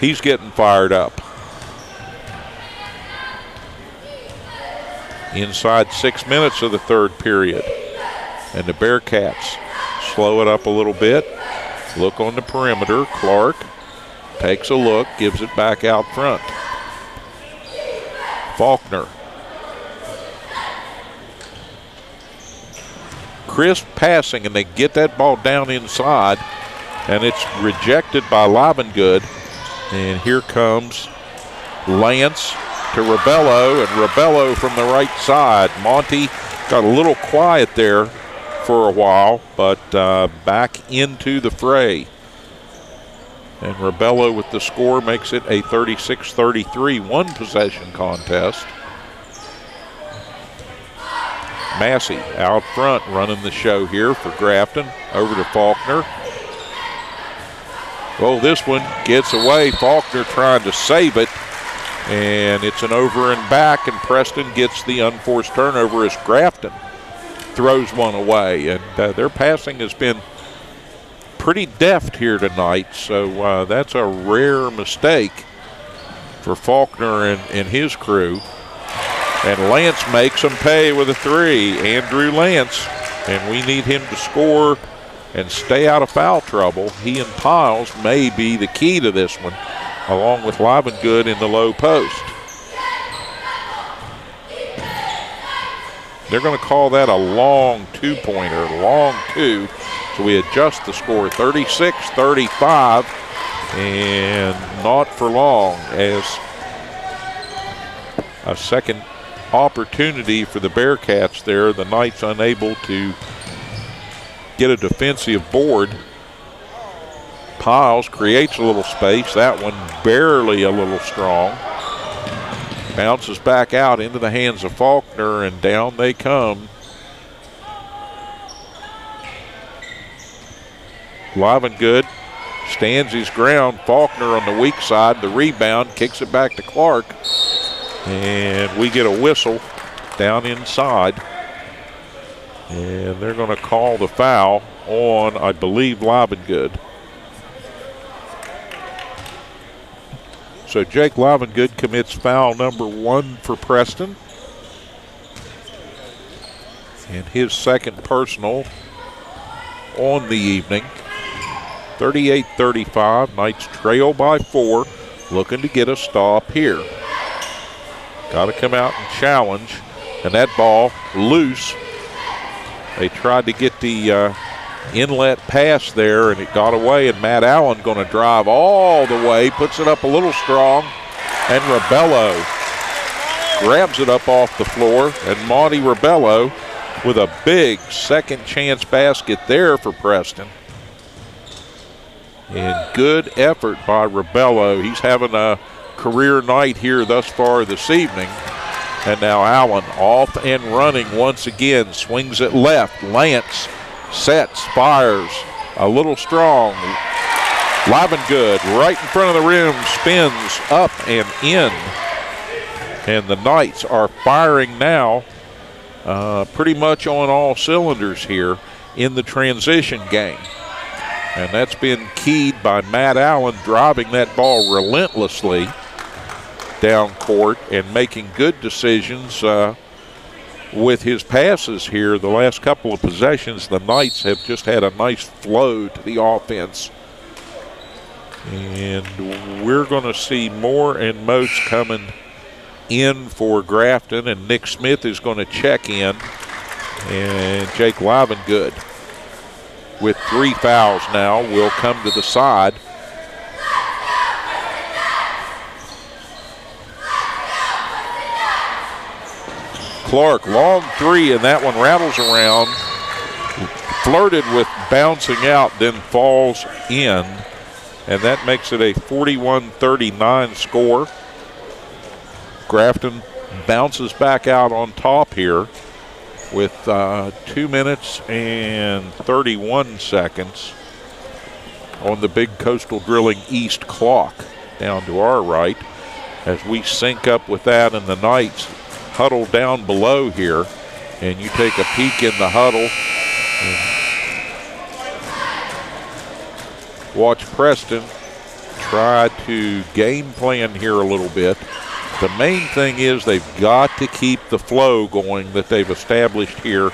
he's getting fired up. Inside 6 minutes of the third period. And the Bearcats slow it up a little bit. Look on the perimeter. Clark takes a look, gives it back out front. Faulkner. Crisp passing, and they get that ball down inside, and it's rejected by Livengood. And here comes Lance to Rebello, and Rebello from the right side. Monty got a little quiet there for a while, but back into the fray. And Rebello with the score makes it a 36-33 one-possession contest. Massey out front running the show here for Grafton. Over to Faulkner. Oh, this one gets away. Faulkner trying to save it. And it's an over and back, and Preston gets the unforced turnover as Grafton throws one away. And their passing has been pretty deft here tonight, so that's a rare mistake for Faulkner and his crew. And Lance makes them pay with a three. Andrew Lance, and we need him to score and stay out of foul trouble. He and Piles may be the key to this one, along with Livengood in the low post. They're going to call that a long two-pointer, long two. So we adjust the score 36-35, and not for long as a second opportunity for the Bearcats there. The Knights unable to get a defensive board. Piles creates a little space. That one barely a little strong. Bounces back out into the hands of Faulkner, and down they come. Livengood stands his ground. Faulkner on the weak side. The rebound, kicks it back to Clark. And we get a whistle down inside. And they're going to call the foul on, I believe, Livengood. So Jake Livengood commits foul number 1 for Preston. And his second personal on the evening. 38-35, Knights trail by 4, looking to get a stop here. Got to come out and challenge, and that ball loose. They tried to get the inlet pass there, and it got away, and Matt Allen going to drive all the way, puts it up a little strong, and Rebello grabs it up off the floor, and Monty Rebello with a big second chance basket there for Preston. And good effort by Rebello. He's having a career night here thus far this evening. And now Allen off and running once again. Swings it left. Lance sets, fires. A little strong. Livengood right in front of the rim. Spins up and in. And the Knights are firing now pretty much on all cylinders here in the transition game. And that's been keyed by Matt Allen driving that ball relentlessly down court and making good decisions with his passes here. The last couple of possessions, the Knights have just had a nice flow to the offense. And we're going to see Moore and Moats coming in for Grafton, and Nick Smith is going to check in. And Jake Livengood, with 3 fouls now, will come to the side. Clark, long 3, and that one rattles around. Flirted with bouncing out, then falls in. and that makes it a 41-39 score. Grafton bounces back out on top here with 2 minutes and 31 seconds on the big Coastal Drilling East clock down to our right. As we sync up with that, and the Knights huddle down below here, and you take a peek in the huddle and watch Preston try to game plan here a little bit. The main thing is they've got to keep the flow going that they've established here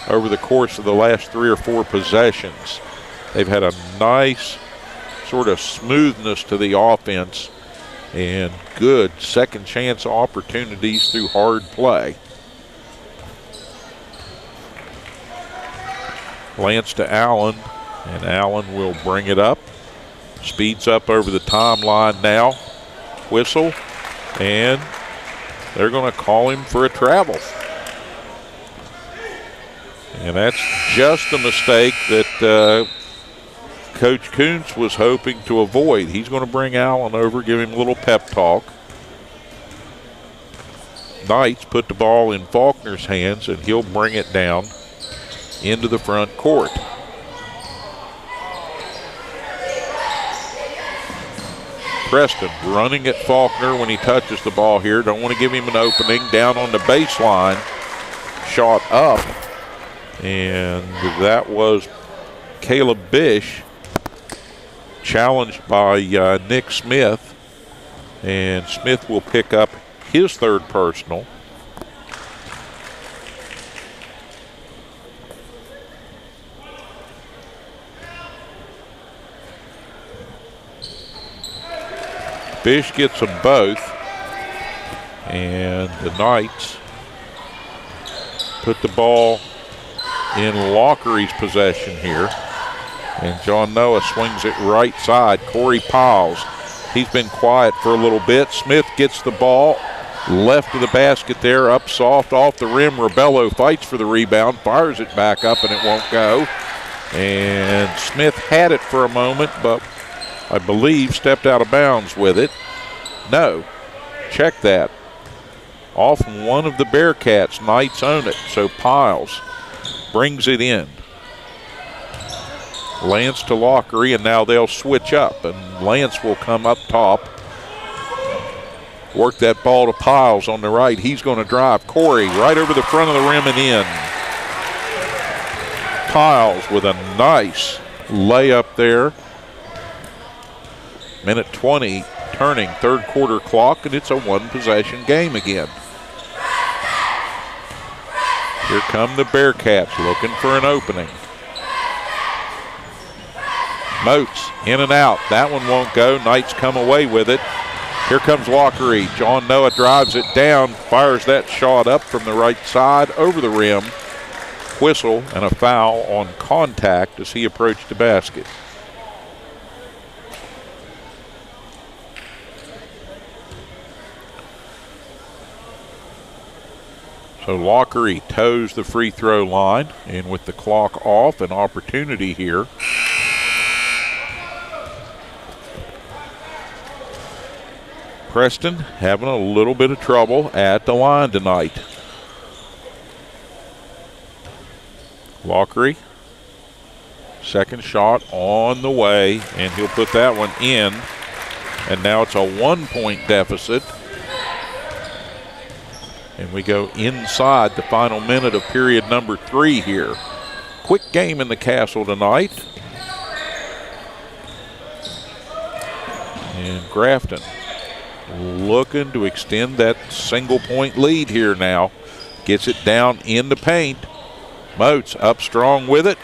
over the course of the last 3 or 4 possessions. They've had a nice sort of smoothness to the offense and good second chance opportunities through hard play. Lance to Allen, and Allen will bring it up. Speeds up over the timeline now. Whistle, and they're going to call him for a travel. And that's just the mistake that Coach Kuntz was hoping to avoid. He's going to bring Allen over, give him a little pep talk. Knights put the ball in Faulkner's hands, and he'll bring it down into the front court. Preston running at Faulkner when he touches the ball here. Don't want to give him an opening. Down on the baseline. Shot up. And that was Caleb Bish, challenged by Nick Smith. And Smith will pick up his third personal. Bish gets them both, and the Knights put the ball in Lockery's possession here, and John Noah swings it right side. Corey Piles, he's been quiet for a little bit. Smith gets the ball left of the basket there, up soft off the rim. Rebello fights for the rebound, fires it back up, and it won't go. And Smith had it for a moment, but I believe stepped out of bounds with it. No, check that. Off one of the Bearcats. Knights own it, so Piles brings it in. Lance to Lockery, and now they'll switch up, and Lance will come up top. Work that ball to Piles on the right. He's going to drive. Corey right over the front of the rim and in. Piles with a nice layup there. Minute 20 turning, third quarter clock, and it's a one-possession game again. Here come the Bearcats looking for an opening. Moats in and out. That one won't go. Knights come away with it. Here comes Lockery. John Noah drives it down, fires that shot up from the right side over the rim. Whistle and a foul on contact as he approached the basket. So Lockery toes the free throw line, and with the clock off, an opportunity here. Preston having a little bit of trouble at the line tonight. Lockery, second shot on the way, and he'll put that one in. And now it's a 1-point deficit. And we go inside the final minute of period number 3 here. Quick game in the Castle tonight. And Grafton looking to extend that single-point lead here now. Gets it down in the paint. Moats up strong with it.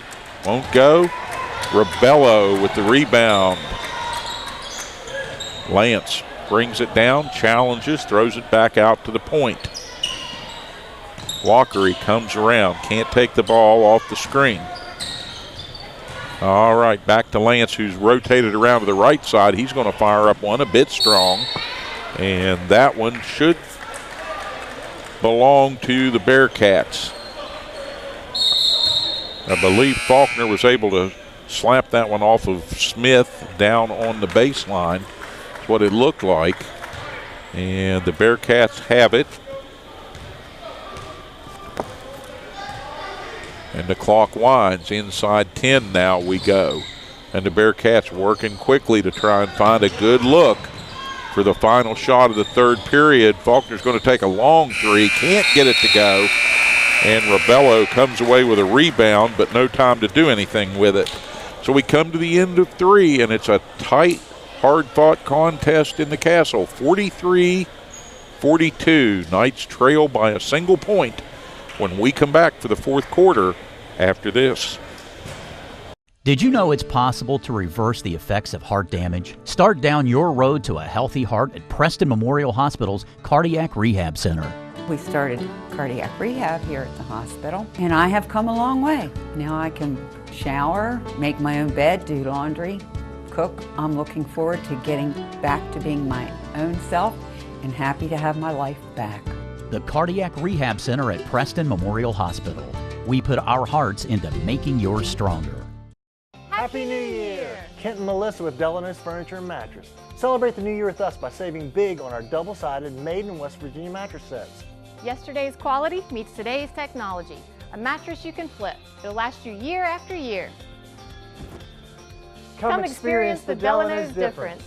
Won't go. Rebello with the rebound. Lance brings it down, challenges, throws it back out to the point. Lockery comes around, can't take the ball off the screen. All right, back to Lance, who's rotated around to the right side. He's going to fire up one a bit strong, and that one should belong to the Bearcats. I believe Faulkner was able to slapped that one off of Smith down on the baseline. That's what it looked like. And the Bearcats have it. And the clock winds. Inside 10 now we go. And the Bearcats working quickly to try and find a good look for the final shot of the third period. Faulkner's going to take a long three. Can't get it to go. And Rebello comes away with a rebound, but no time to do anything with it. So we come to the end of three, and it's a tight, hard-fought contest in the Castle. 43-42. Knights trail by a single point when we come back for the fourth quarter after this. Did you know it's possible to reverse the effects of heart damage? Start down your road to a healthy heart at Preston Memorial Hospital's Cardiac Rehab Center. We started cardiac rehab here at the hospital, and I have come a long way. Now I can shower, make my own bed, do laundry, cook. I'm looking forward to getting back to being my own self and happy to have my life back. The Cardiac Rehab Center at Preston Memorial Hospital. We put our hearts into making yours stronger. Happy New Year! Kent and Melissa with Delano's Furniture and Mattress. Celebrate the new year with us by saving big on our double-sided made in West Virginia mattress sets. Yesterday's quality meets today's technology. A mattress you can flip. It'll last you year after year. Come experience the Delano's difference.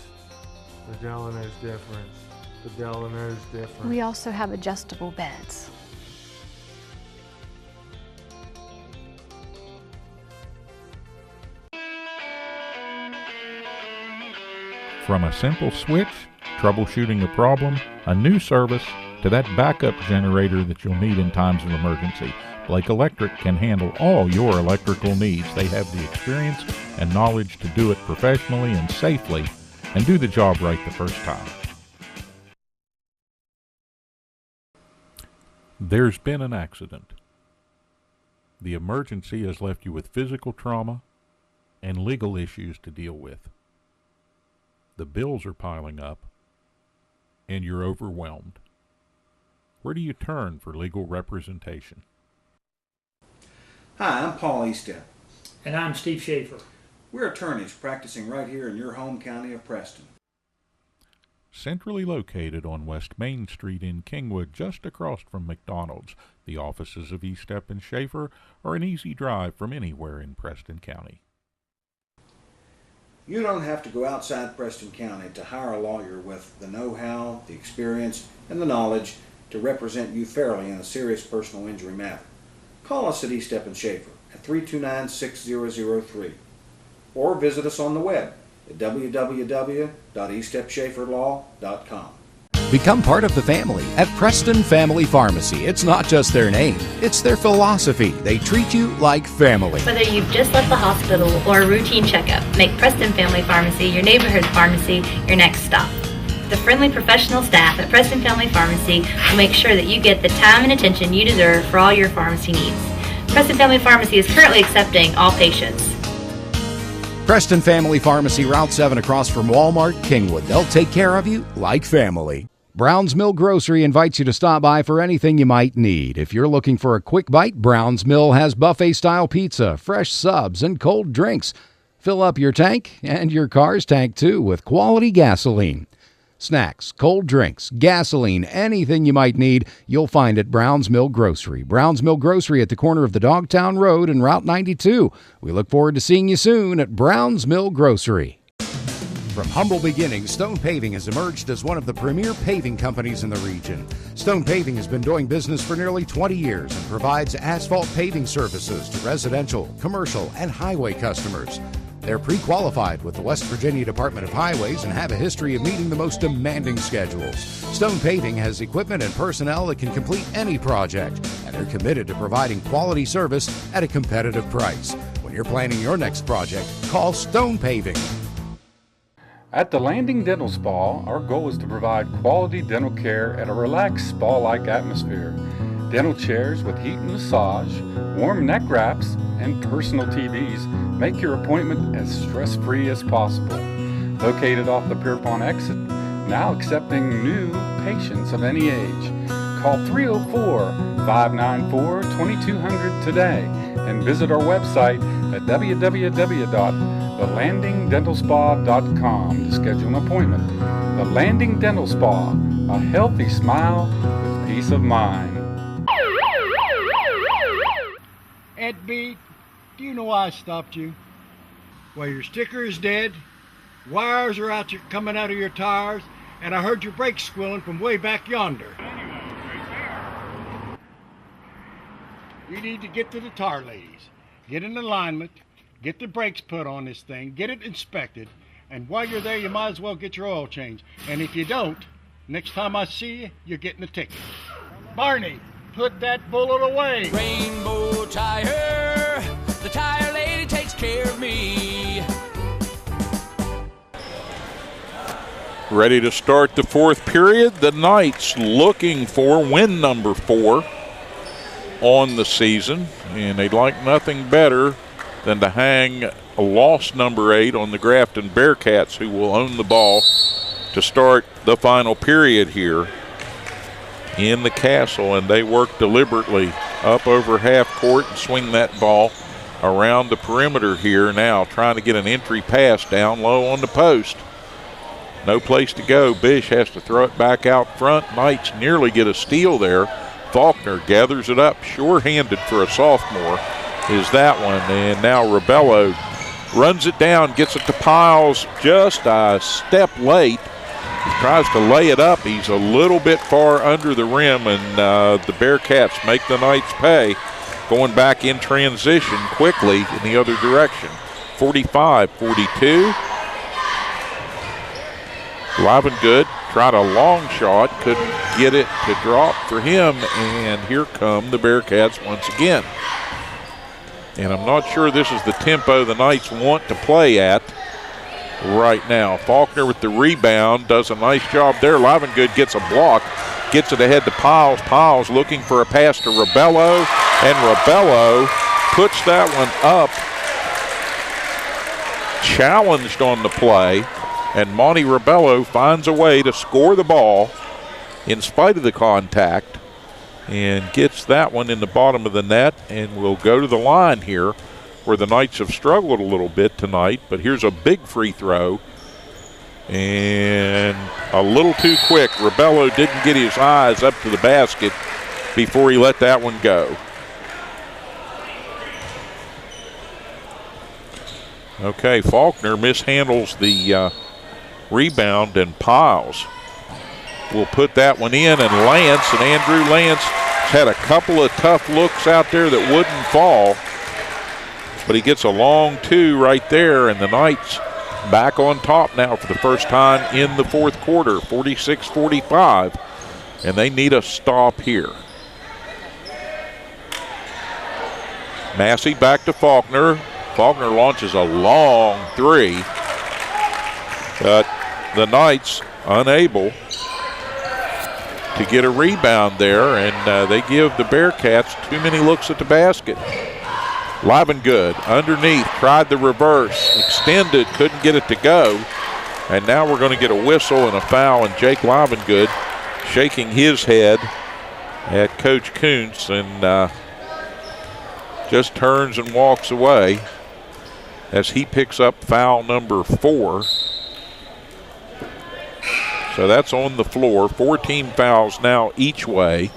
The Delano's difference. The Delano's difference. We also have adjustable beds. From a simple switch, troubleshooting a problem, a new service, to that backup generator that you'll need in times of emergency, Blake Electric can handle all your electrical needs. They have the experience and knowledge to do it professionally and safely and do the job right the first time. There's been an accident. The emergency has left you with physical trauma and legal issues to deal with. The bills are piling up, and you're overwhelmed. Where do you turn for legal representation? Hi, I'm Paul Estep. And I'm Steve Schaefer. We're attorneys practicing right here in your home county of Preston. Centrally located on West Main Street in Kingwood, just across from McDonald's, the offices of Estep and Schaefer are an easy drive from anywhere in Preston County. You don't have to go outside Preston County to hire a lawyer with the know-how, the experience, and the knowledge to represent you fairly in a serious personal injury matter. Call us at Estep and Schaefer at 329-6003 or visit us on the web at www.estepschaeferlaw.com. Become part of the family at Preston Family Pharmacy. It's not just their name, it's their philosophy. They treat you like family. Whether you've just left the hospital or a routine checkup, make Preston Family Pharmacy your neighborhood pharmacy your next stop. The friendly professional staff at Preston Family Pharmacy will make sure that you get the time and attention you deserve for all your pharmacy needs. Preston Family Pharmacy is currently accepting all patients. Preston Family Pharmacy, Route 7 across from Walmart, Kingwood. They'll take care of you like family. Brown's Mill Grocery invites you to stop by for anything you might need. If you're looking for a quick bite, Brown's Mill has buffet-style pizza, fresh subs, and cold drinks. Fill up your tank and your car's tank, too, with quality gasoline. Snacks, cold drinks, gasoline, anything you might need, you'll find at Brown's Mill Grocery. Brown's Mill Grocery at the corner of the Dogtown Road and Route 92. We look forward to seeing you soon at Brown's Mill Grocery. From humble beginnings, Stone Paving has emerged as one of the premier paving companies in the region. Stone Paving has been doing business for nearly 20 years and provides asphalt paving services to residential, commercial, and highway customers. They're pre-qualified with the West Virginia Department of Highways and have a history of meeting the most demanding schedules. Stone Paving has equipment and personnel that can complete any project, and they're committed to providing quality service at a competitive price. When you're planning your next project, call Stone Paving. At the Landing Dental Spa, our goal is to provide quality dental care at a relaxed spa-like atmosphere. Dental chairs with heat and massage, warm neck wraps, and personal TVs make your appointment as stress-free as possible. Located off the Pierpont exit, now accepting new patients of any age. Call 304-594-2200 today and visit our website at www.thelandingdentalspa.com to schedule an appointment. The Landing Dental Spa, a healthy smile with peace of mind. Ed B, do you know why I stopped you? Well, your sticker is dead, wires are coming out of your tires, and I heard your brakes squealing from way back yonder. You need to get to the tar ladies, get in alignment, get the brakes put on this thing, get it inspected, and while you're there, you might as well get your oil changed. And if you don't, next time I see you, you're getting a ticket. Barney, put that bullet away. Rainbow Tire, the tire lady takes care of me. Ready to start the fourth period. The Knights looking for win number 4 on the season, and they'd like nothing better than to hang a loss number 8 on the Grafton Bearcats, who will own the ball to start the final period here in the Castle. And they work deliberately up over half court and swing that ball around the perimeter here now, trying to get an entry pass down low on the post. No place to go. Bish has to throw it back out front. Knights nearly get a steal there. Faulkner gathers it up, sure-handed for a sophomore is that one. And now Rebello runs it down, gets it to Piles just a step late. He tries to lay it up. He's a little bit far under the rim, and the Bearcats make the Knights pay, going back in transition quickly in the other direction. 45-42. Livengood tried a long shot, couldn't get it to drop for him, and here come the Bearcats once again. And I'm not sure this is the tempo the Knights want to play at right now. Faulkner with the rebound, does a nice job there. Livengood gets a block, gets it ahead to Piles. Piles looking for a pass to Rebello, and Rebello puts that one up. Challenged on the play. And Monty Rebello finds a way to score the ball in spite of the contact and gets that one in the bottom of the net, and will go to the line here where the Knights have struggled a little bit tonight. But here's a big free throw, and a little too quick. Rebello didn't get his eyes up to the basket before he let that one go. Okay, Faulkner mishandles the rebound, and Piles will put that one in, and Andrew Lance had a couple of tough looks out there that wouldn't fall, but he gets a long 2 right there, and the Knights back on top now for the first time in the fourth quarter, 46-45, and they need a stop here. Massey back to Faulkner. Faulkner launches a long 3, but the Knights unable to get a rebound there, and they give the Bearcats too many looks at the basket. Livengood underneath, tried the reverse, extended, couldn't get it to go, and now we're going to get a whistle and a foul, and Jake Livengood shaking his head at Coach Kuntz, and just turns and walks away as he picks up foul number 4. So that's on the floor. 14 fouls now each way.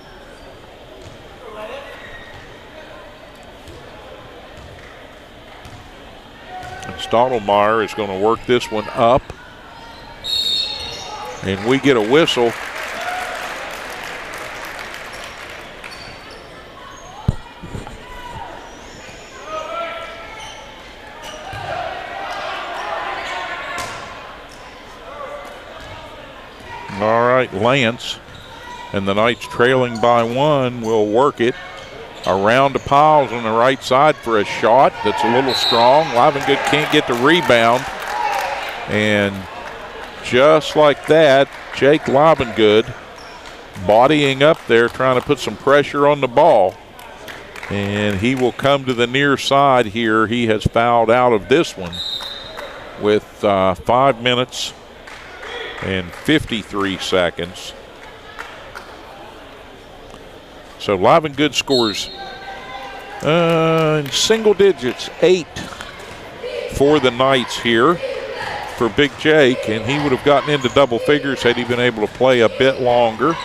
And Stottlemyre is going to work this one up. And we get a whistle. All right, Lance, and the Knights trailing by 1 will work it around to Piles on the right side for a shot that's a little strong. Livengood can't get the rebound, and just like that, Jake Livengood bodying up there, trying to put some pressure on the ball, and he will come to the near side here. He has fouled out of this one with 5 minutes and 53 seconds. So Livengood scores In single digits, 8 for the Knights here for Big Jake, and he would have gotten into double figures had he been able to play a bit longer,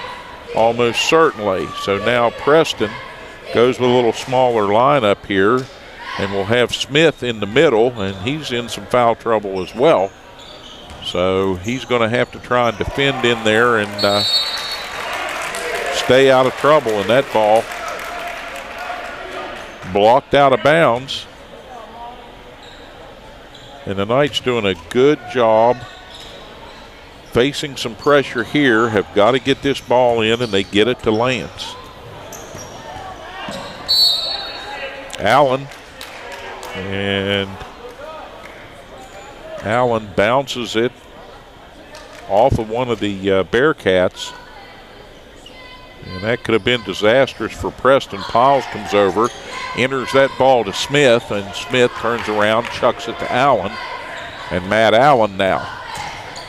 almost certainly. So now Preston goes with a little smaller lineup here, and we'll have Smith in the middle, and he's in some foul trouble as well. So he's going to have to try and defend in there and stay out of trouble, and that ball blocked out of bounds. And the Knights doing a good job facing some pressure here, have got to get this ball in, and they get it to Lance. Allen, and Allen bounces it off of one of the Bearcats. And that could have been disastrous for Preston. Piles comes over, enters that ball to Smith, and Smith turns around, chucks it to Allen. And Matt Allen now.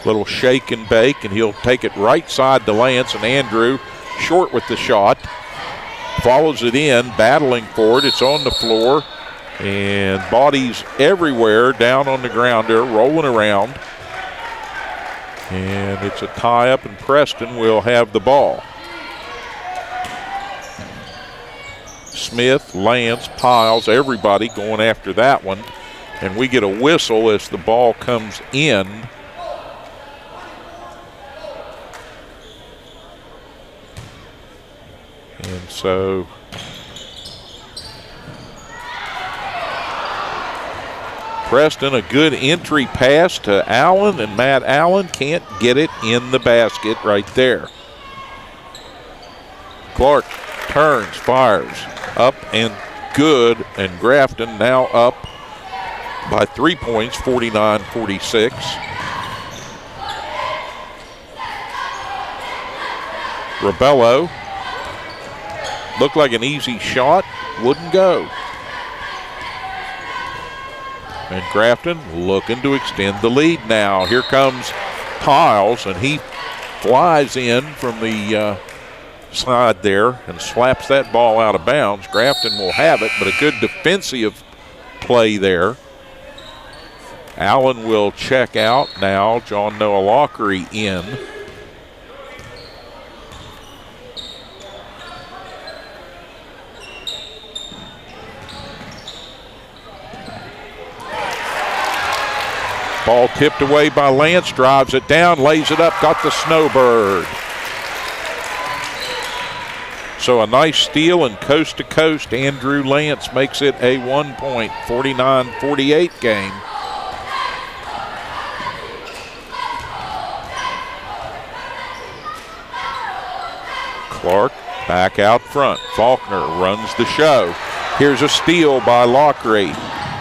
Little shake and bake, and he'll take it right side to Lance, and Andrew short with the shot. Follows it in, battling for it. It's on the floor, and bodies everywhere down on the ground there, rolling around. And it's a tie-up, and Preston will have the ball. Smith, Lance, Piles, everybody going after that one. And we get a whistle as the ball comes in. And so Preston, a good entry pass to Allen, and Matt Allen can't get it in the basket right there. Clark turns, fires, up and good, and Grafton now up by 3 points, 49-46. Rebello looked like an easy shot, wouldn't go. And Grafton looking to extend the lead now. Here comes Piles, and he flies in from the side there and slaps that ball out of bounds. Grafton will have it, but a good defensive play there. Allen will check out now. John Noah Lockery in. Ball tipped away by Lance, drives it down, lays it up, got the snowbird. So a nice steal, and coast to coast, Andrew Lance makes it a 1-point, 49-48 game. Clark back out front. Faulkner runs the show. Here's a steal by Lockery.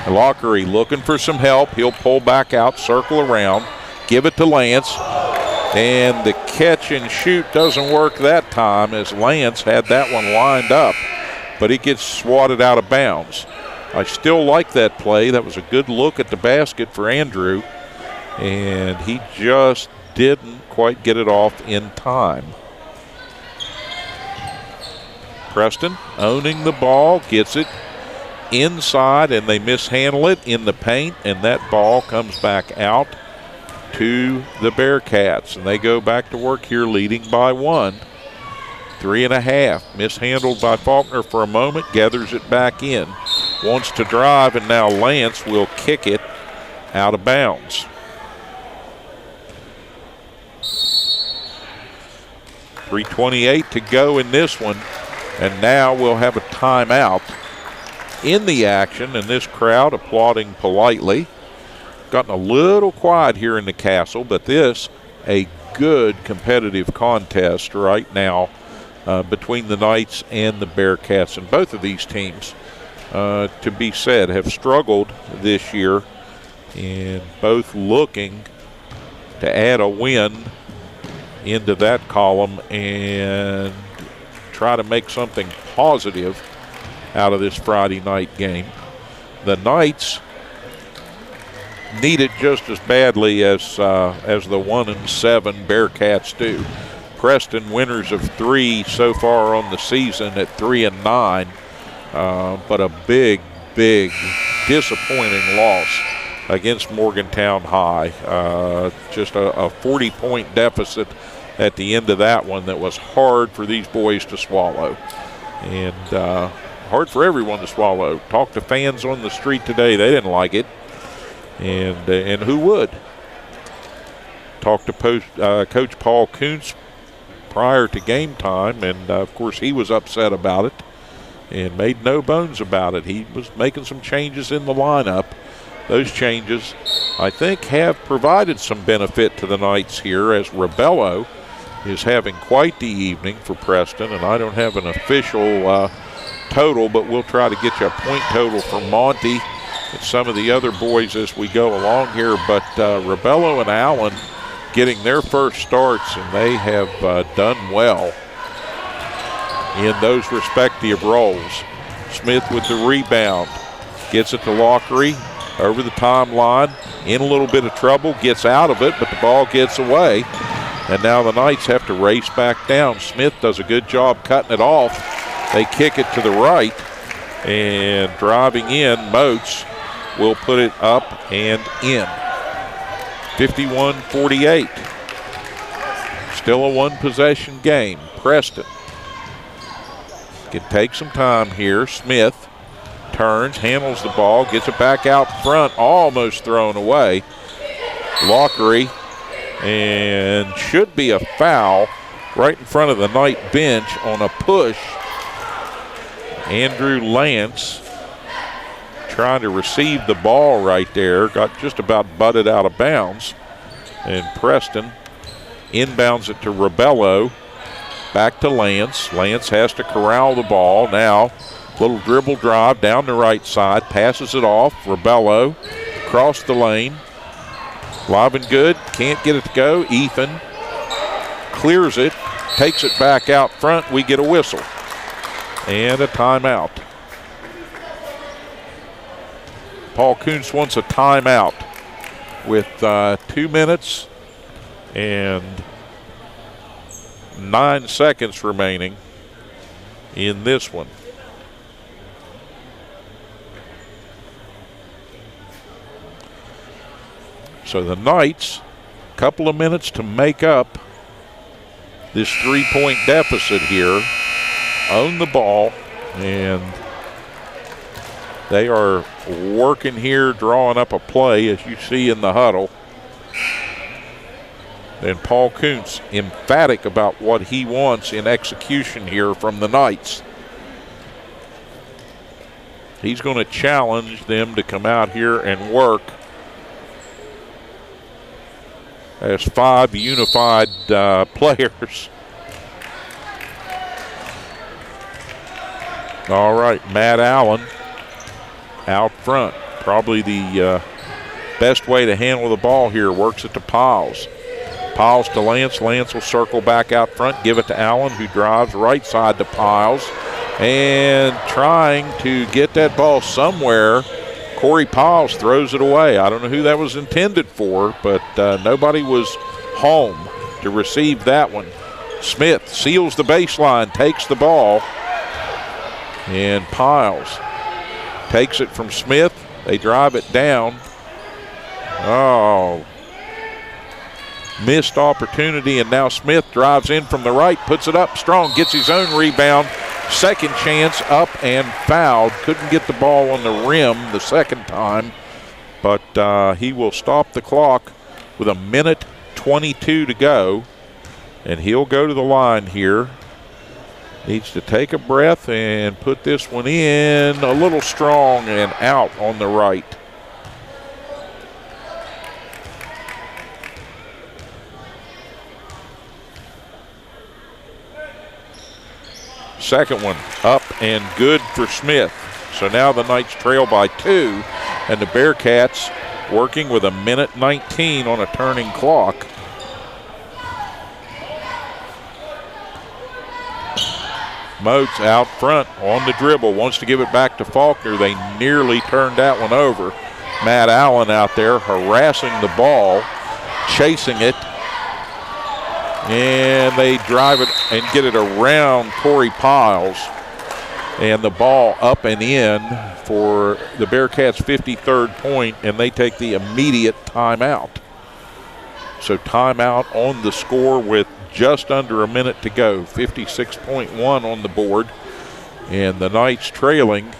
Lockery looking for some help. He'll pull back out, circle around, give it to Lance. And the catch and shoot doesn't work that time, as Lance had that one lined up, but he gets swatted out of bounds. I still like that play. That was a good look at the basket for Andrew, and he just didn't quite get it off in time. Preston owning the ball, gets it inside, and they mishandle it in the paint, and that ball comes back out to the Bearcats, and they go back to work here, leading by 1. 3.5. Mishandled by Faulkner for a moment, gathers it back in, wants to drive, and now Lance will kick it out of bounds. 3:28 to go in this one, and now we'll have a timeout in the action, and this crowd applauding politely. Gotten a little quiet here in the castle, but this a good competitive contest right now between the Knights and the Bearcats. And both of these teams, to be said, have struggled this year, and both looking to add a win into that column and try to make something positive out of this Friday night game. The Knights need it just as badly as the 1-7 Bearcats do. Preston, winners of 3 so far on the season at 3-9. but a big disappointing loss against Morgantown High. Just a 40-point deficit at the end of that one that was hard for these boys to swallow. And hard for everyone to swallow. Talked to fans on the street today. They didn't like it. And who would? Talked to Coach Paul Kuntz prior to game time, and of course he was upset about it and made no bones about it. He was making some changes in the lineup. Those changes, I think, have provided some benefit to the Knights here, as Rebello is having quite the evening for Preston, and I don't have an official total, but we'll try to get you a point total for Monty and some of the other boys as we go along here. But Rebello and Allen getting their first starts, and they have done well in those respective roles. Smith with the rebound, gets it to Lockery over the timeline, in a little bit of trouble, gets out of it, but the ball gets away, and now the Knights have to race back down. Smith does a good job cutting it off. They kick it to the right, and driving in, Moats will put it up and in. 51-48. Still a one-possession game. Preston can take some time here. Smith turns, handles the ball, gets it back out front, almost thrown away. Lockery, and should be a foul right in front of the Knight bench on a push. Andrew Lance trying to receive the ball right there, got just about butted out of bounds, and Preston inbounds it to Rebello, back to Lance. Lance has to corral the ball now. Little dribble drive down the right side, passes it off. Rebello across the lane, live and good, can't get it to go. Ethan clears it, takes it back out front. We get a whistle and a timeout. Paul Kuntz wants a timeout with 2 minutes and 9 seconds remaining in this one. So the Knights, a couple of minutes to make up this 3-point deficit here, own the ball, and they are working here, drawing up a play, as you see in the huddle. And Paul Kuntz emphatic about what he wants in execution here from the Knights. He's going to challenge them to come out here and work as 5 unified players. All right, Matt Allen out front. Probably the best way to handle the ball here. Works it to Piles. Piles to Lance. Lance will circle back out front, give it to Allen, who drives right side to Piles. And trying to get that ball somewhere, Corey Piles throws it away. I don't know who that was intended for, but nobody was home to receive that one. Smith seals the baseline, takes the ball, and Piles takes it from Smith. They drive it down. Oh, missed opportunity, and now Smith drives in from the right, puts it up strong, gets his own rebound. Second chance up and fouled. Couldn't get the ball on the rim the second time, but he will stop the clock with 1:22 to go, and he'll go to the line here. Needs to take a breath and put this one in a little strong and out on the right. Second one up and good for Smith. So now the Knights trail by 2, and the Bearcats working with 1:19 on a turning clock. Moats out front on the dribble, wants to give it back to Faulkner. They nearly turned that one over. Matt Allen out there harassing the ball, chasing it, and they drive it and get it around Corey Piles. And the ball up and in for the Bearcats' 53rd point, and they take the immediate timeout. So timeout on the score with just under a minute to go. 56.1 on the board, and the Knights trailing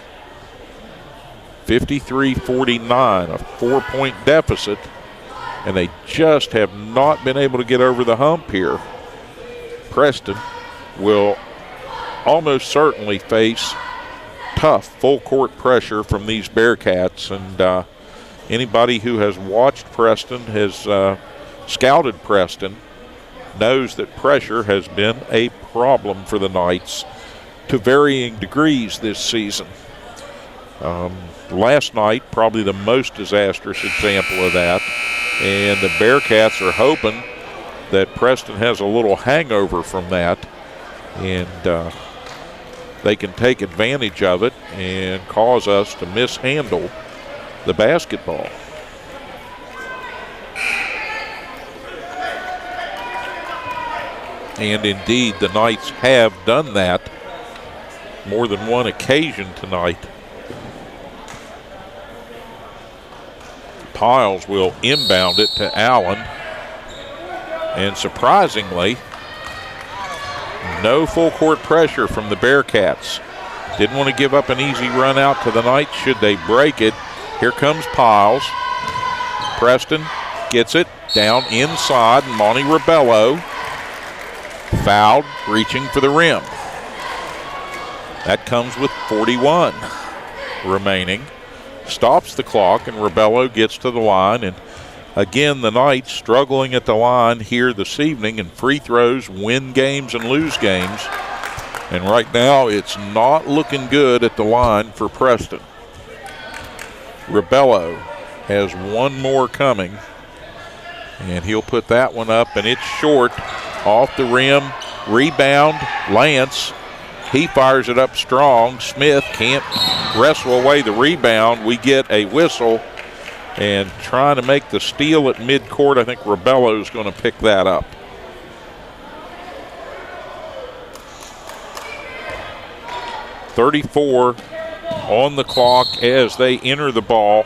53-49, a 4-point deficit, and they just have not been able to get over the hump here. Preston will almost certainly face tough full court pressure from these Bearcats, and anybody who has watched Preston, has scouted Preston, knows that pressure has been a problem for the Knights to varying degrees this season. Last night, probably the most disastrous example of that, and the Bearcats are hoping that Preston has a little hangover from that, and they can take advantage of it and cause us to mishandle the basketball. And indeed, the Knights have done that more than one occasion tonight. Piles will inbound it to Allen. And surprisingly, no full court pressure from the Bearcats. Didn't want to give up an easy run out to the Knights should they break it. Here comes Piles. Preston gets it down inside. Monty Rebello fouled, reaching for the rim. That comes with 41 remaining. Stops the clock, and Rebello gets to the line. And again, the Knights struggling at the line here this evening, and free throws win games and lose games. And right now, it's not looking good at the line for Preston. Rebello has one more coming, and he'll put that one up, and it's short, off the rim. Rebound, Lance. He fires it up strong. Smith can't wrestle away the rebound. We get a whistle, and trying to make the steal at midcourt. I think Rebello's going to pick that up. .34 on the clock as they enter the ball.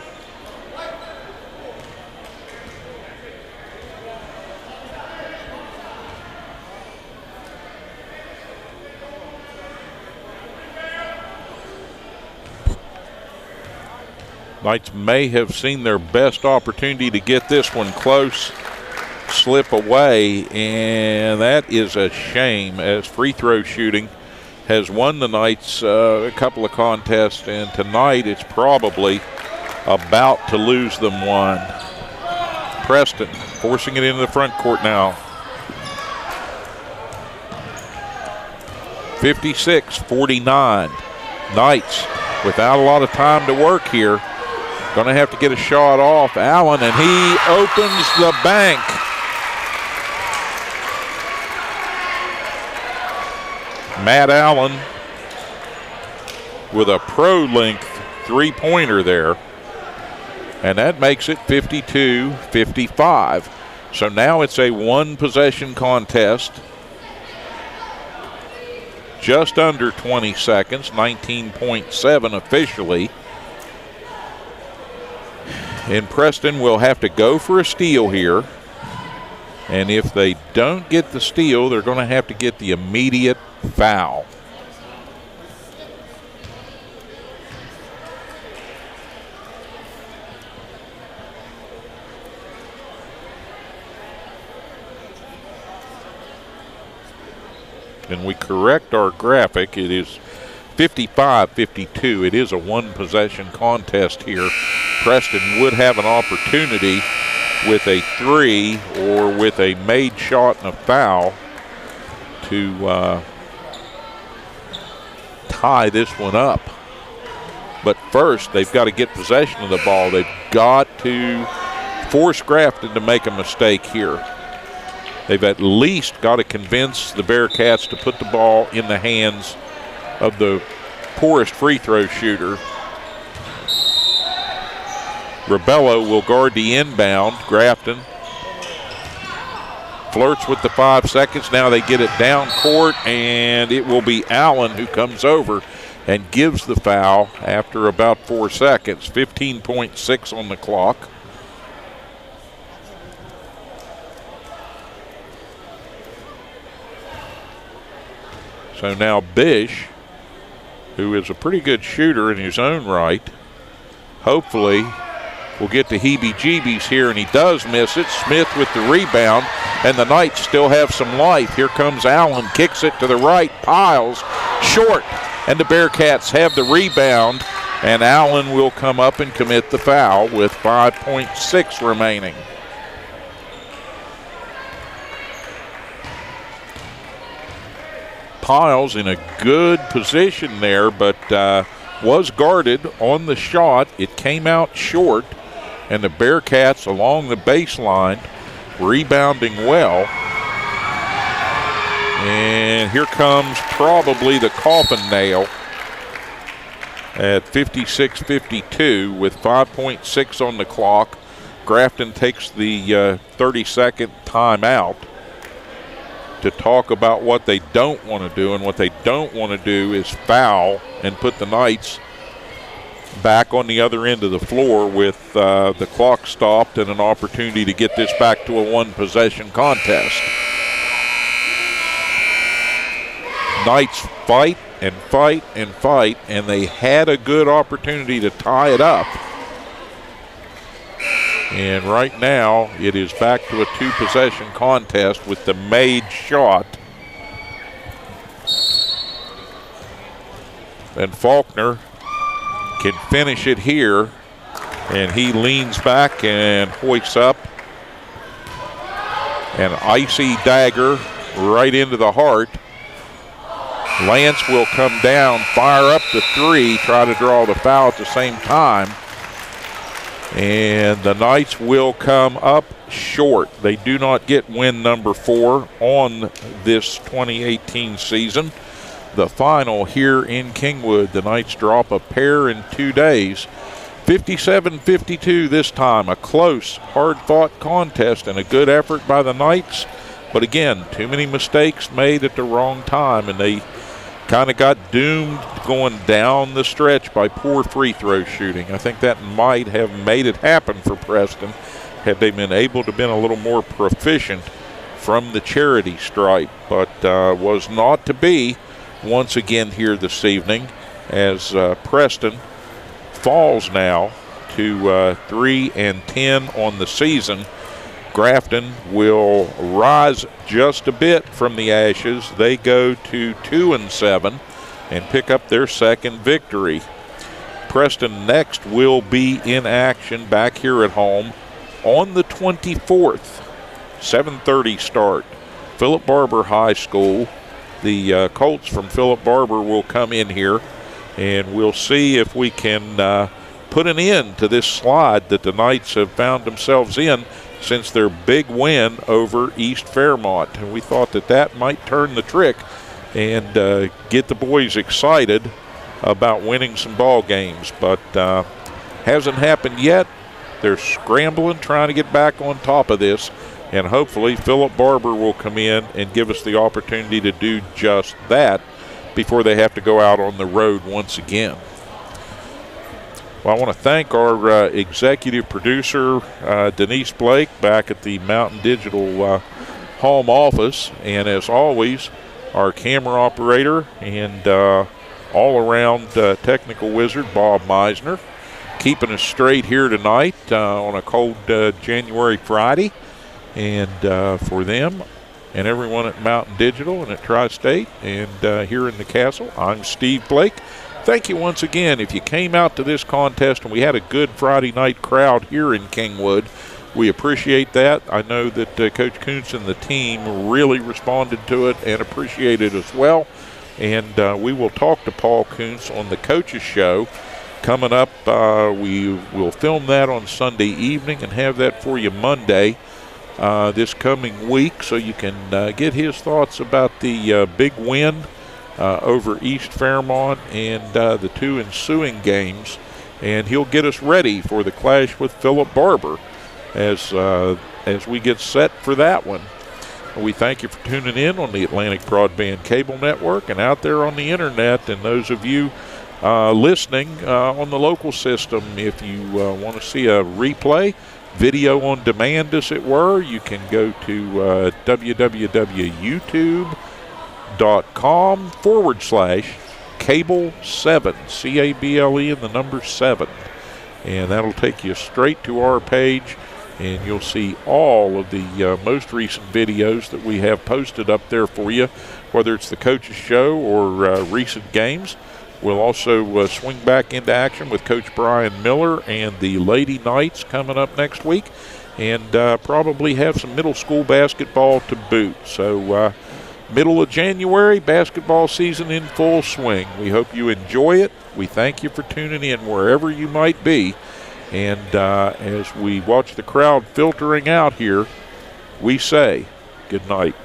Knights may have seen their best opportunity to get this one close, slip away, and that is a shame, as free throw shooting has won the Knights a couple of contests, and tonight it's probably about to lose them one. Preston forcing it into the front court now. 56-49. Knights without a lot of time to work here. Going to have to get a shot off Allen, and he opens the bank. Matt Allen with a pro-length three-pointer there. And that makes it 52-55. So now it's a one-possession contest. Just under 20 seconds, 19.7 officially. And Preston will have to go for a steal here. And if they don't get the steal, they're going to have to get the immediate foul. And we correct our graphic. It is 55-52. It is a one-possession contest here. Preston would have an opportunity with a three or with a made shot and a foul to tie this one up. But first, they've got to get possession of the ball. They've got to force Grafton to make a mistake here. They've at least got to convince the Bearcats to put the ball in the hands of the poorest free throw shooter. Rebello will guard the inbound. Grafton flirts with the 5 seconds. Now they get it down court, and it will be Allen who comes over and gives the foul after about 4 seconds. 15.6 on the clock. So now Bish, who is a pretty good shooter in his own right, hopefully will get the heebie-jeebies here, and he does miss it. Smith with the rebound, and the Knights still have some life. Here comes Allen, kicks it to the right, Piles, short, and the Bearcats have the rebound, and Allen will come up and commit the foul with 5.6 remaining. Piles in a good position there, but was guarded on the shot. It came out short, and the Bearcats along the baseline rebounding well. And here comes probably the coffin nail at 56-52 with 5.6 on the clock. Grafton takes the 30-second timeout to talk about what they don't want to do, and what they don't want to do is foul and put the Knights back on the other end of the floor with the clock stopped and an opportunity to get this back to a one-possession contest. Knights fight and fight and fight, and they had a good opportunity to tie it up. And right now, it is back to a two-possession contest with the made shot. And Faulkner can finish it here, and he leans back and hoists up. An icy dagger right into the heart. Lance will come down, fire up the three, try to draw the foul at the same time. And the Knights will come up short. They do not get win number 4 on this 2018 season. The final here in Kingwood, the Knights drop a pair in 2 days. 57-52 this time. A close, hard-fought contest and a good effort by the Knights. But again, too many mistakes made at the wrong time, and they kind of got doomed going down the stretch by poor free throw shooting. I think that might have made it happen for Preston had they been able to been a little more proficient from the charity stripe, but was not to be once again here this evening as Preston falls now to 3-10 on the season. Grafton will rise just a bit from the ashes. They go to 2-7 and pick up their second victory. Preston next will be in action back here at home on the 24th. 7:30 start. Philip Barber High School. The Colts from Philip Barber will come in here, and we'll see if we can put an end to this slide that the Knights have found themselves in since their big win over East Fairmont. And we thought that that might turn the trick and get the boys excited about winning some ball games, but hasn't happened yet. They're scrambling, trying to get back on top of this, and hopefully Philip Barber will come in and give us the opportunity to do just that before they have to go out on the road once again. Well, I want to thank our executive producer, Denise Blake, back at the Mountain Digital home office. And as always, our camera operator and all-around technical wizard, Bob Meisner, keeping us straight here tonight on a cold January Friday. And for them and everyone at Mountain Digital and at Tri-State and here in the Castle, I'm Steve Blake. Thank you once again. If you came out to this contest and we had a good Friday night crowd here in Kingwood, we appreciate that. I know that Coach Kuntz and the team really responded to it and appreciated it as well. And we will talk to Paul Kuntz on the Coaches Show coming up. We will film that on Sunday evening and have that for you Monday this coming week, so you can get his thoughts about the big win over East Fairmont and the 2 ensuing games, and he'll get us ready for the clash with Philip Barber as we get set for that one. We thank you for tuning in on the Atlantic Broadband Cable Network and out there on the internet, and those of you listening on the local system, if you want to see a replay, video on demand as it were, you can go to www.youtube.com/cable7, C-A-B-L-E and the number 7. And that'll take you straight to our page, and you'll see all of the most recent videos that we have posted up there for you, whether it's the Coach's Show or recent games. We'll also swing back into action with Coach Brian Miller and the Lady Knights coming up next week, and probably have some middle school basketball to boot. So middle of January, basketball season in full swing. We hope you enjoy it. We thank you for tuning in wherever you might be. And as we watch the crowd filtering out here, we say good night.